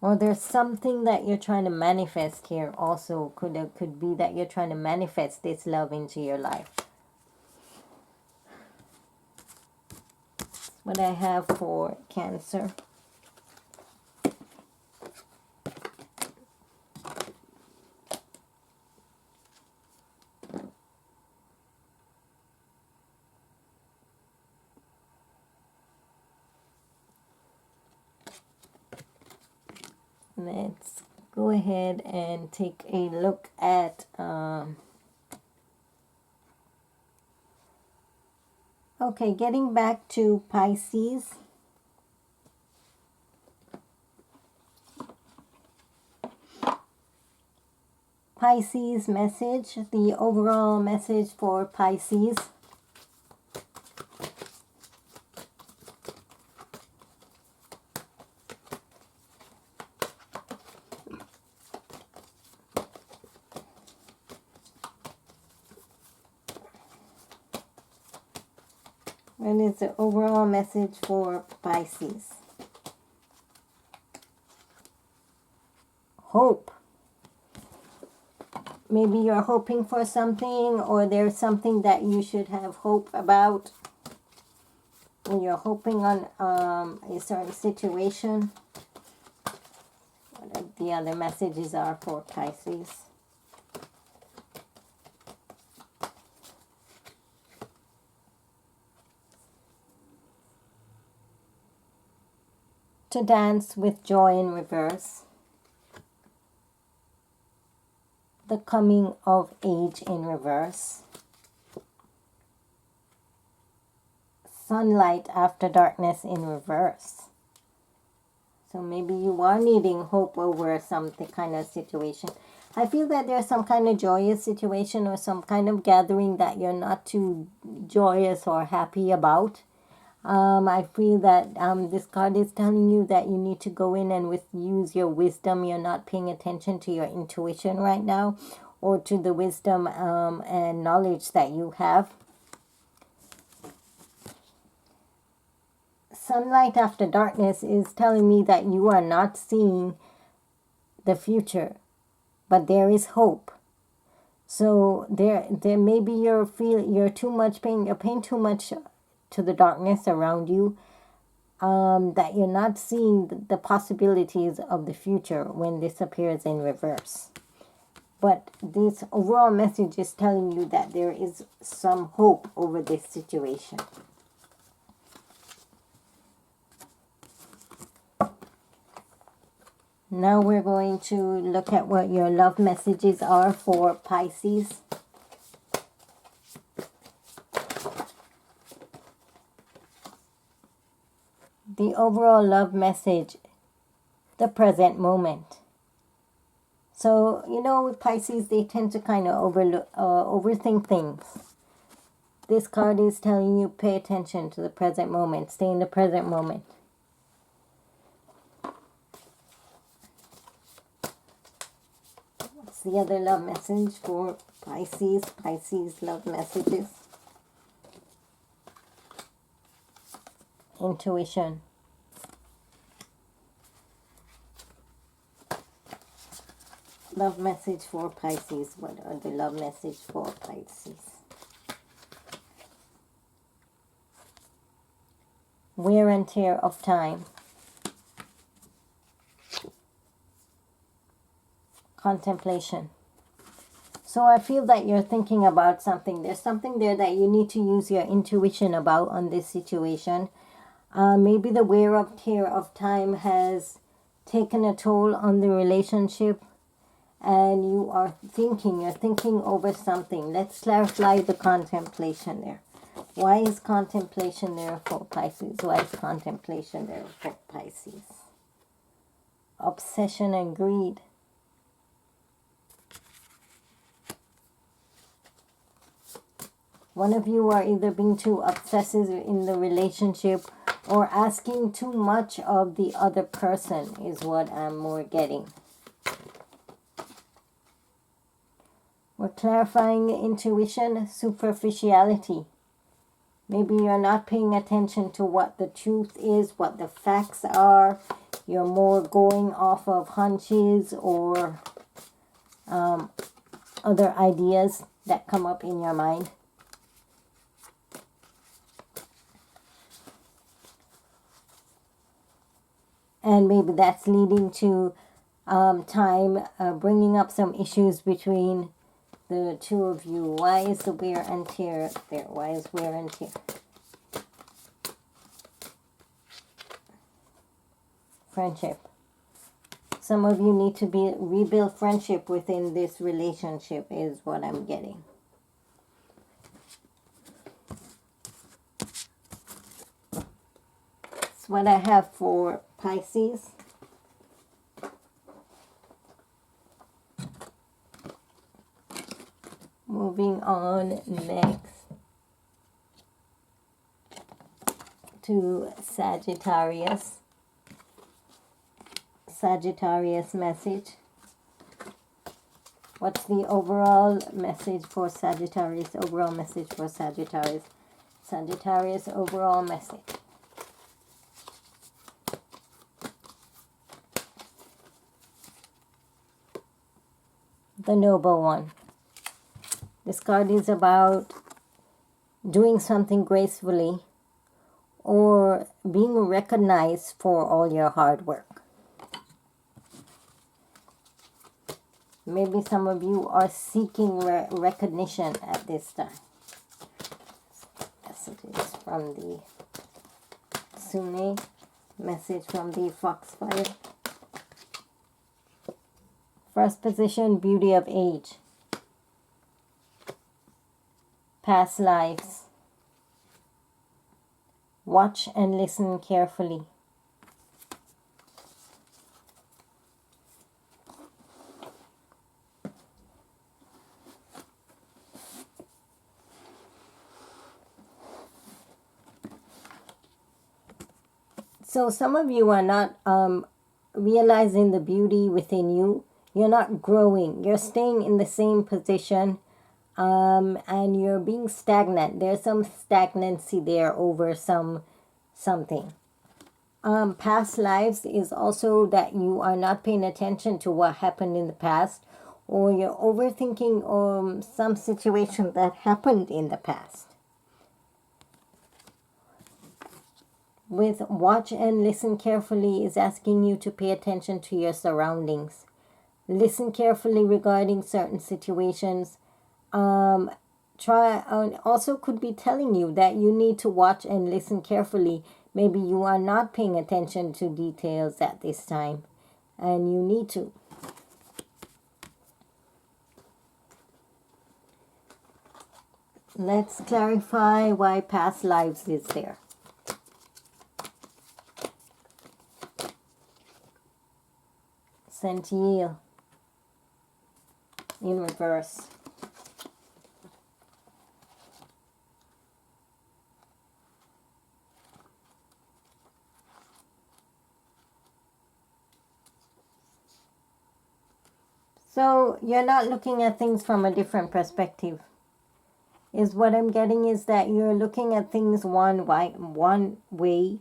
Or there's something that you're trying to manifest here also. Could be that you're trying to manifest this love into your life. That's what I have for Cancer. Let's go ahead and take a look at okay, getting back to Pisces. Pisces message, the overall message for Pisces. And it's the overall message for Pisces. Hope. Maybe you're hoping for something, or there's something that you should have hope about. You're hoping on a certain situation. What the other messages are for Pisces. To dance with joy in reverse. The coming of age in reverse. Sunlight after darkness in reverse. So maybe you are needing hope over some kind of situation. I feel that there's some kind of joyous situation or some kind of gathering that you're not too joyous or happy about. I feel that this card is telling you that you need to go in and use your wisdom. You're not paying attention to your intuition right now, or to the wisdom and knowledge that you have. Sunlight after darkness is telling me that you are not seeing the future, but there is hope. So there maybe you're paying too much to the darkness around you, that you're not seeing the possibilities of the future when this appears in reverse. But this overall message is telling you that there is some hope over this situation. Now we're going to look at what your love messages are for Pisces. The overall love message, the present moment. So, you know, with Pisces, they tend to kind of overthink things. This card is telling you pay attention to the present moment. Stay in the present moment. What's the other love message for Pisces? Pisces love messages. Intuition. Love message for Pisces. What are the love message for Pisces? Wear and tear of time. Contemplation. So I feel that you're thinking about something. There's something there that you need to use your intuition about on this situation. Maybe the wear and tear of time has taken a toll on the relationship, and you're thinking over something. Let's clarify the contemplation there. Why is contemplation there for Pisces? Why is contemplation there for Pisces? Obsession and greed. One of you are either being too obsessive in the relationship or asking too much of the other person is what I'm more getting. We're clarifying intuition, superficiality. Maybe you're not paying attention to what the truth is, what the facts are. You're more going off of hunches or other ideas that come up in your mind. And maybe that's leading to bringing up some issues between the two of you. Why is the wear and tear there? Why is wear and tear? Friendship. Some of you need to rebuild friendship within this relationship is what I'm getting. That's what I have for Pisces. Moving on next to Sagittarius. Sagittarius message. What's the overall message for Sagittarius? Overall message for Sagittarius. Sagittarius overall message. The Noble One. This card is about doing something gracefully or being recognized for all your hard work. Maybe some of you are seeking recognition at this time. Messages from the Sune, message from the Foxfire. First position, beauty of age. Past lives. Watch and listen carefully. So some of you are not realizing the beauty within you. You're not growing. You're staying in the same position, and you're being stagnant. There's some stagnancy there over something. Past lives is also that you are not paying attention to what happened in the past, or you're overthinking some situation that happened in the past. With watch and listen carefully is asking you to pay attention to your surroundings. Listen carefully regarding certain situations. Also could be telling you that you need to watch and listen carefully. Maybe you are not paying attention to details at this time, and you need to. Let's clarify why past lives is there. Sentiel in reverse. So you're not looking at things from a different perspective. Is what I'm getting is that you're looking at things one way.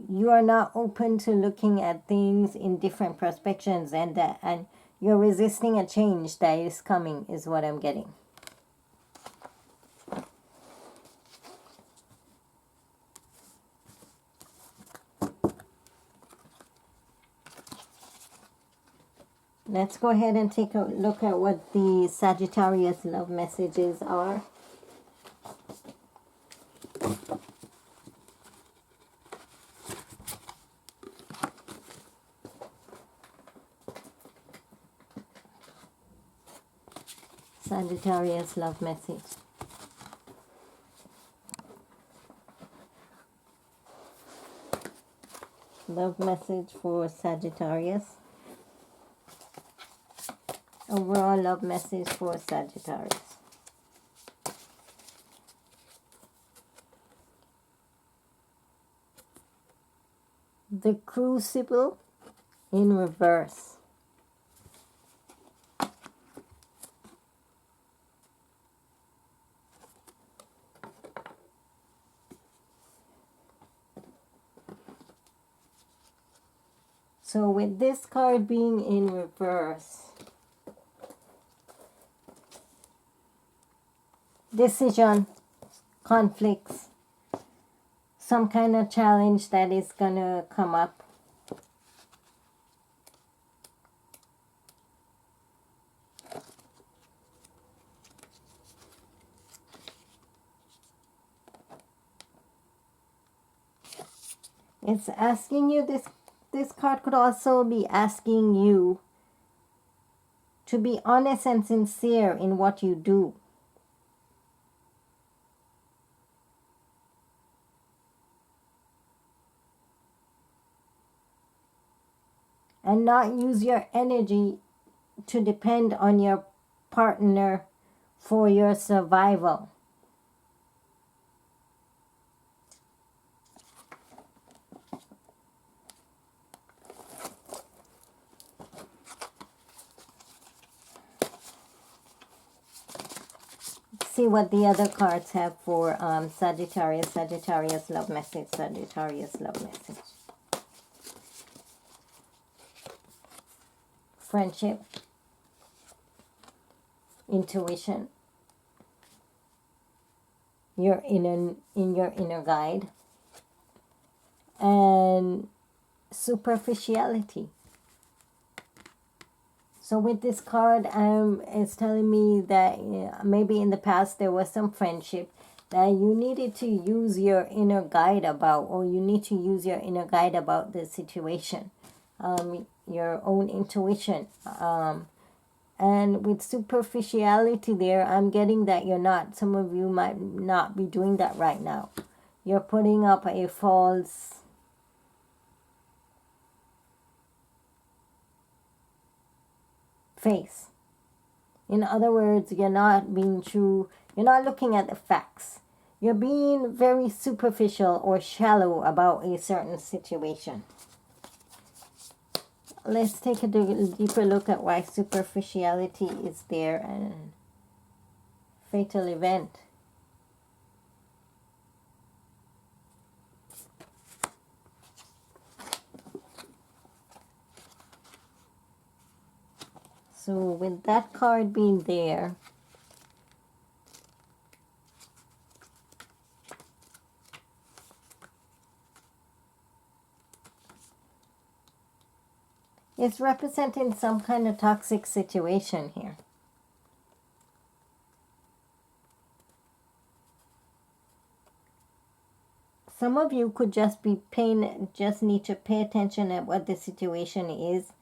You are not open to looking at things in different perspectives, and you're resisting a change that is coming, is what I'm getting. Let's go ahead and take a look at what the Sagittarius love messages are. Sagittarius love message. Love message for Sagittarius. Overall love message for Sagittarius. The Crucible in reverse. So with this card being in reverse, decision, conflicts, some kind of challenge that is gonna come up. It's asking you, this card could also be asking you to be honest and sincere in what you do. And not use your energy to depend on your partner for your survival. See what the other cards have for Sagittarius. Sagittarius love message. Sagittarius love message. Friendship. Intuition. Your inner guide. and superficiality. So with this card, it's telling me that maybe in the past there was some friendship that you needed to use your inner guide about, or you need to use your inner guide about the situation, your own intuition. And with superficiality there, I'm getting that you're not. Some of you might not be doing that right now. You're putting up a false face. In other words, you're not being true. You're not looking at the facts. You're being very superficial or shallow about a certain situation. Let's take a deeper look at why superficiality is there and fatal event. So with that card being there, it's representing some kind of toxic situation here. Some of you could just need to pay attention at what the situation is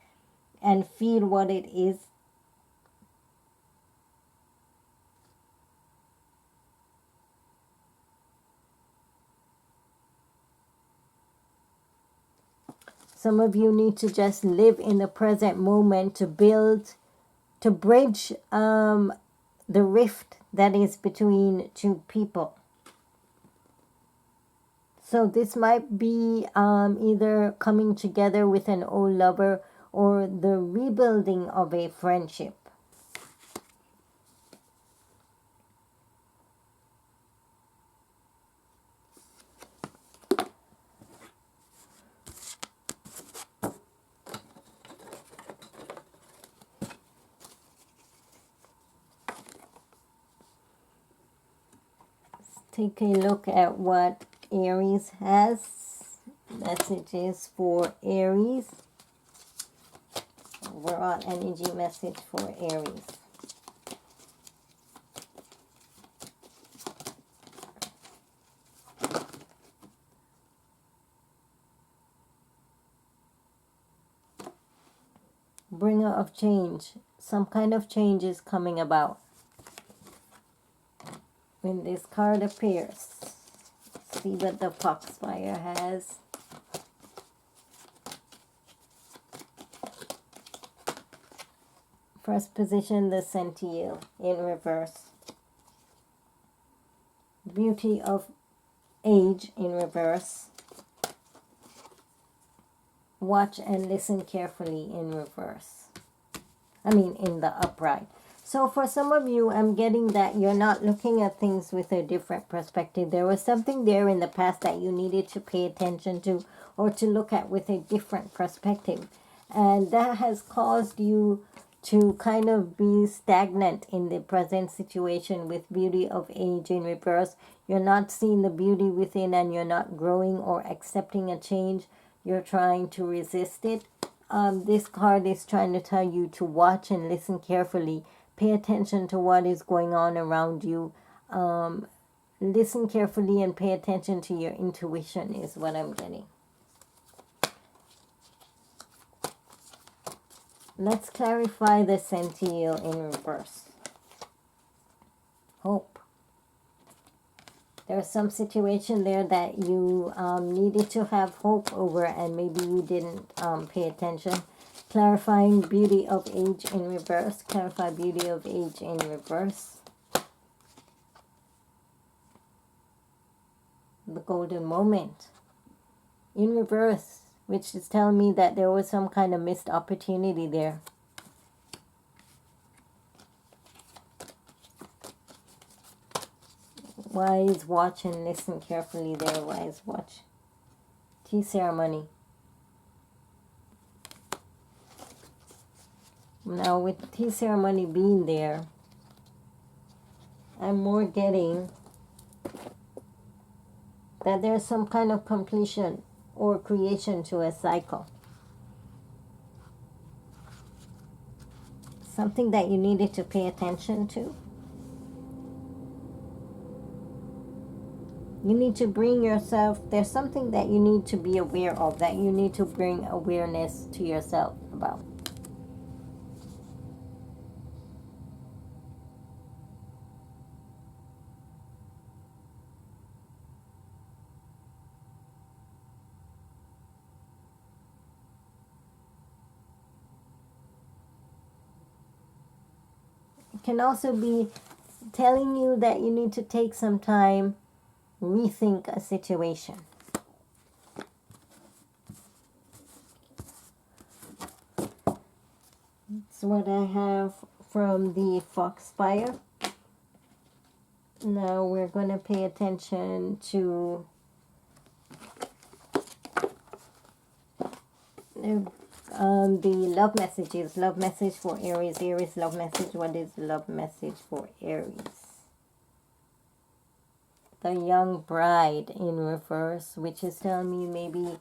and feel what it is. Some of you need to just live in the present moment to bridge the rift that is between two people. So this might be either coming together with an old lover or the rebuilding of a friendship. Take a look at what Aries has. Messages for Aries. Overall energy message for Aries. Bringer of change. Some kind of change is coming about. When this card appears, see what the Foxfire has. First position, the Centennial in reverse. Beauty of age in reverse. Watch and listen carefully in reverse. In the upright. So for some of you, I'm getting that you're not looking at things with a different perspective. There was something there in the past that you needed to pay attention to or to look at with a different perspective. And that has caused you to kind of be stagnant in the present situation with beauty of age in reverse. You're not seeing the beauty within and you're not growing or accepting a change. You're trying to resist it. This card is trying to tell you to watch and listen carefully. Pay attention to what is going on around you. Listen carefully and pay attention to your intuition is what I'm getting. Let's clarify the Centennial in reverse. Hope. There's some situation there that you needed to have hope over and maybe you didn't pay attention. Clarifying beauty of age in reverse. Clarify beauty of age in reverse. The golden moment in reverse, which is telling me that there was some kind of missed opportunity there. Wise watch and listen carefully there. Wise watch. Tea ceremony. Now with tea ceremony being there, I'm more getting that there's some kind of completion or creation to a cycle. Something that you needed to pay attention to. You need to bring yourself, there's something that you need to be aware of, that you need to bring awareness to yourself about. It can also be telling you that you need to take some time, rethink a situation. That's what I have from the Foxfire. Now we're going to pay attention to the love messages. Love message for Aries. Aries love message. What is the love message for Aries? The young bride in reverse, which is telling me maybe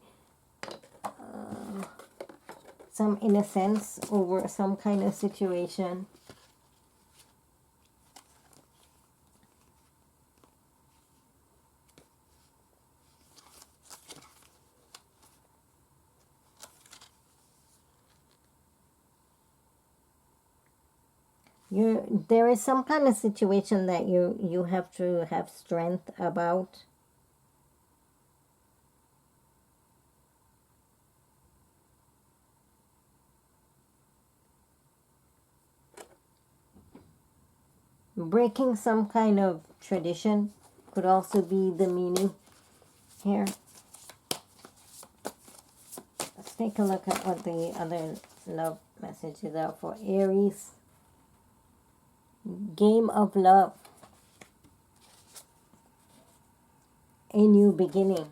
some innocence over some kind of situation. There is some kind of situation that you have to have strength about. Breaking some kind of tradition could also be the meaning here. Let's take a look at what the other love messages are for Aries. Game of love. A new beginning.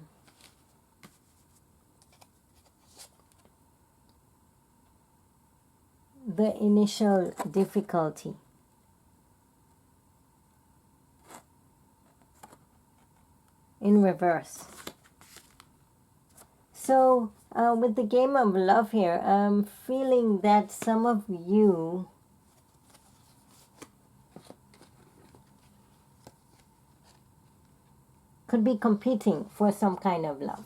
The initial difficulty. In reverse. So with the game of love here, I'm feeling that some of you could be competing for some kind of love.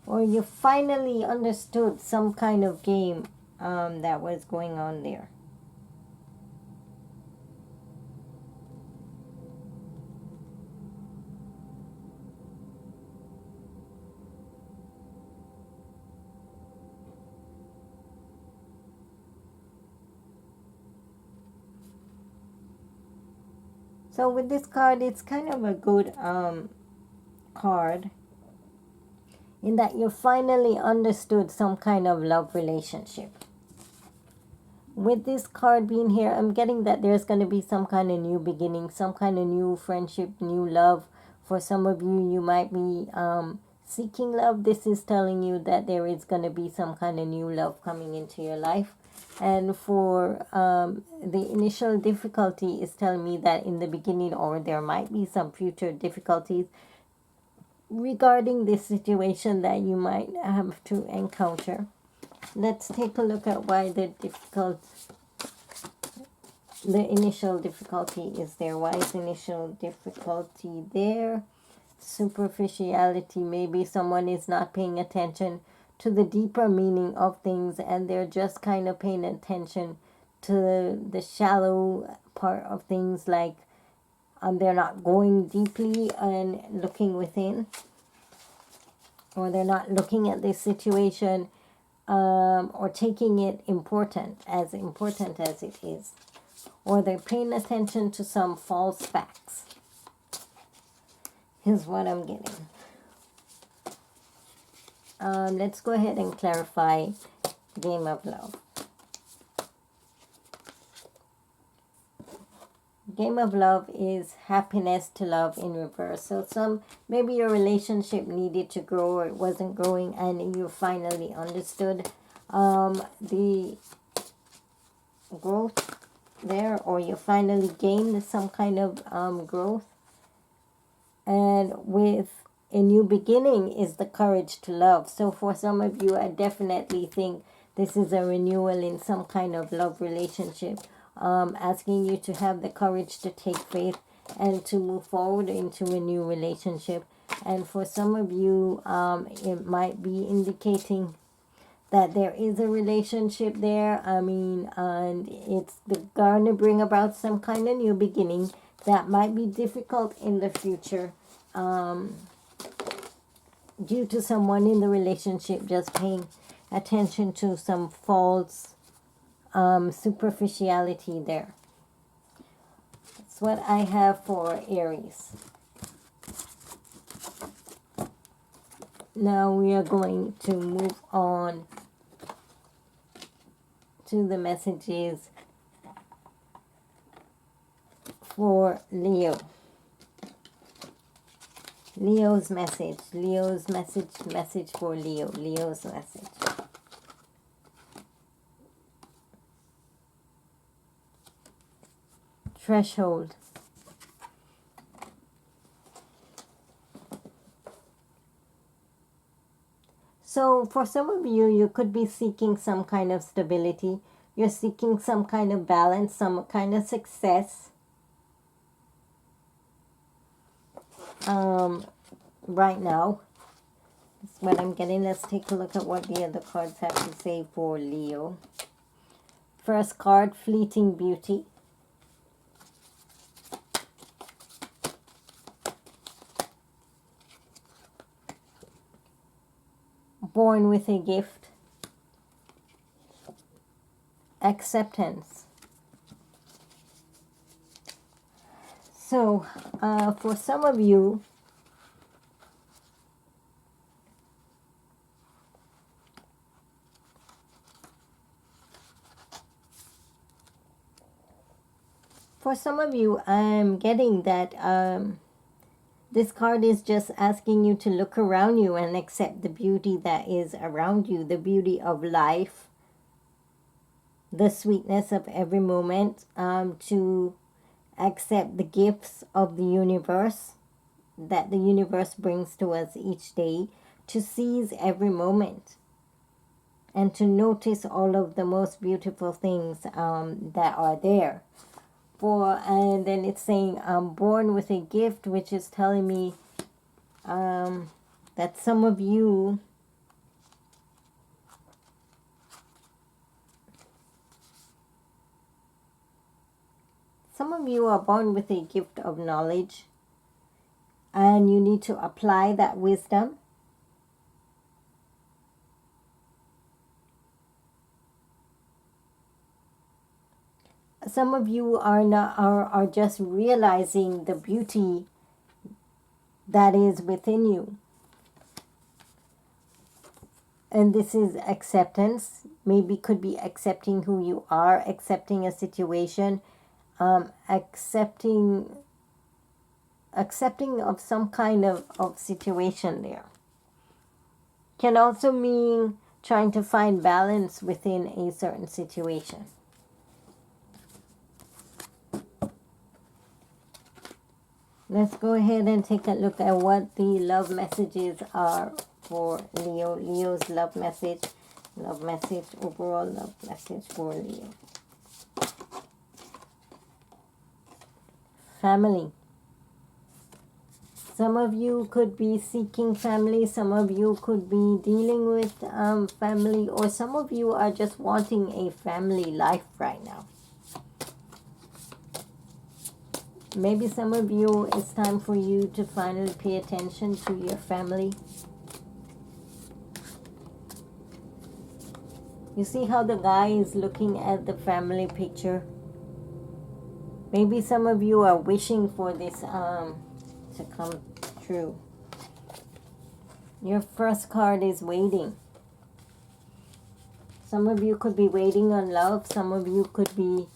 Or you finally understood some kind of game that was going on there. So with this card, it's kind of a good card in that you finally understood some kind of love relationship. With this card being here, I'm getting that there's going to be some kind of new beginning, some kind of new friendship, new love. For some of you, you might be seeking love. This is telling you that there is going to be some kind of new love coming into your life. And for the initial difficulty is telling me that in the beginning, or there might be some future difficulties regarding this situation that you might have to encounter. Let's take a look at why the initial difficulty is there. Why is initial difficulty there? Superficiality. Maybe someone is not paying attention to the deeper meaning of things, and they're just kind of paying attention to the shallow part of things, like they're not going deeply and looking within, or they're not looking at this situation or taking it important as it is, or they're paying attention to some false facts. Here's what I'm getting. Let's go ahead and clarify game of love. Game of love is happiness to love in reverse. So maybe your relationship needed to grow, or it wasn't growing, and you finally understood the growth there, or you finally gained some kind of growth. And with a new beginning is the courage to love. So for some of you, I definitely think this is a renewal in some kind of love relationship, asking you to have the courage to take faith and to move forward into a new relationship. And for some of you, it might be indicating that there is a relationship there. I mean, and it's going to bring about some kind of new beginning that might be difficult in the future, due to someone in the relationship just paying attention to some false superficiality there. That's what I have for Aries. Now we are going to move on to the messages for Leo. Leo's message for Leo. Leo's message. Threshold. So for some of you, you could be seeking some kind of stability. You're seeking some kind of balance, some kind of success. Right now. That's what I'm getting. Let's take a look at what the other cards have to say for Leo. First card, Fleeting Beauty. Born with a Gift. Acceptance. So, for some of you, I'm getting that this card is just asking you to look around you and accept the beauty that is around you, the beauty of life, the sweetness of every moment, to accept the gifts of the universe that the universe brings to us each day, to seize every moment and to notice all of the most beautiful things that are there. And then it's saying born with a gift, which is telling me that some of you are born with a gift of knowledge, and you need to apply that wisdom. Some of you are just realizing the beauty that is within you. And this is acceptance. Maybe could be accepting who you are, accepting a situation, accepting of some kind of situation there. Can also mean trying to find balance within a certain situation. Let's go ahead and take a look at what the love messages are for Leo. Leo's love message, overall love message for Leo. Family. Some of you could be seeking family. Some of you could be dealing with family. Or some of you are just wanting a family life right now. Maybe some of you, it's time for you to finally pay attention to your family. You see how the guy is looking at the family picture? Maybe some of you are wishing for this to come true. Your first card is waiting. Some of you could be waiting on love. Some of you could be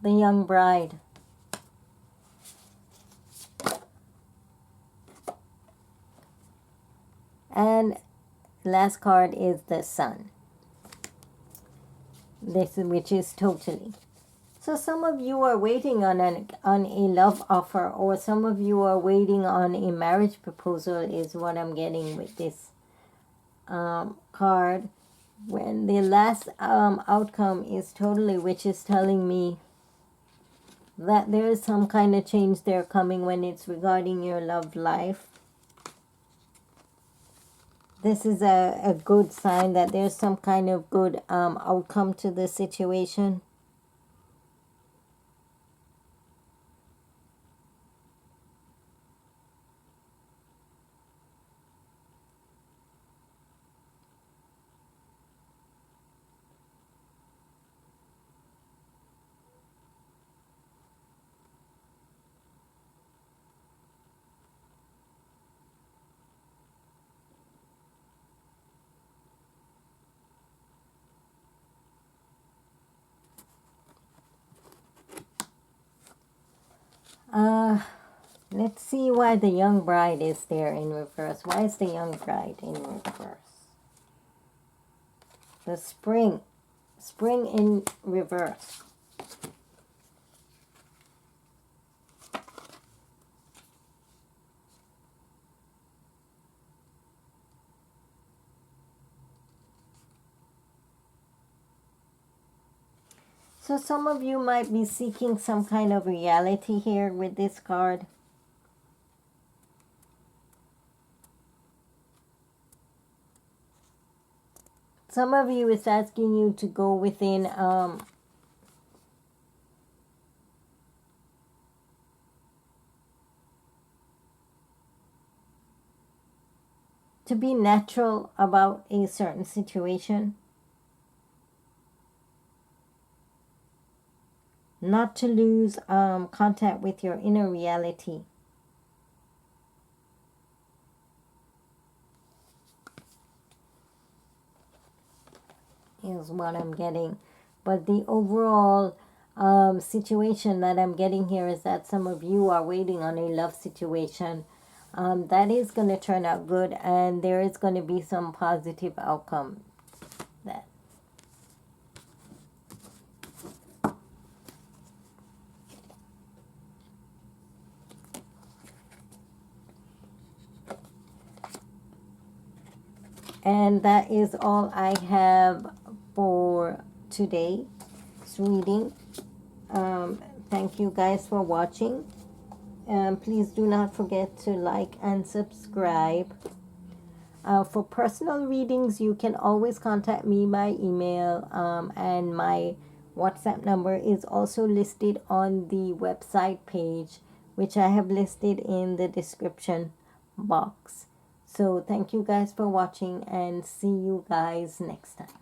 the young bride. And last card is the Sun. Which is totally. So some of you are waiting on a love offer, or some of you are waiting on a marriage proposal is what I'm getting with this card. When the last outcome is totally, which is telling me that there is some kind of change there coming when it's regarding your love life. This is a good sign that there's some kind of good outcome to the situation. Let's see why the young bride is there in reverse. Why is the young bride in reverse? The spring in reverse. So some of you might be seeking some kind of reality here with this card. Some of you is asking you to go within to be natural about a certain situation. Not to lose contact with your inner reality. Is what I'm getting. But the overall situation that I'm getting here is that some of you are waiting on a love situation that is going to turn out good, and there is going to be some positive outcome. That and that is all I have for today's reading. Thank you guys for watching. Please do not forget to like and subscribe. For personal readings, you can always contact me by email, and my WhatsApp number is also listed on the website page, which I have listed in the description box. So thank you guys for watching, and see you guys next time.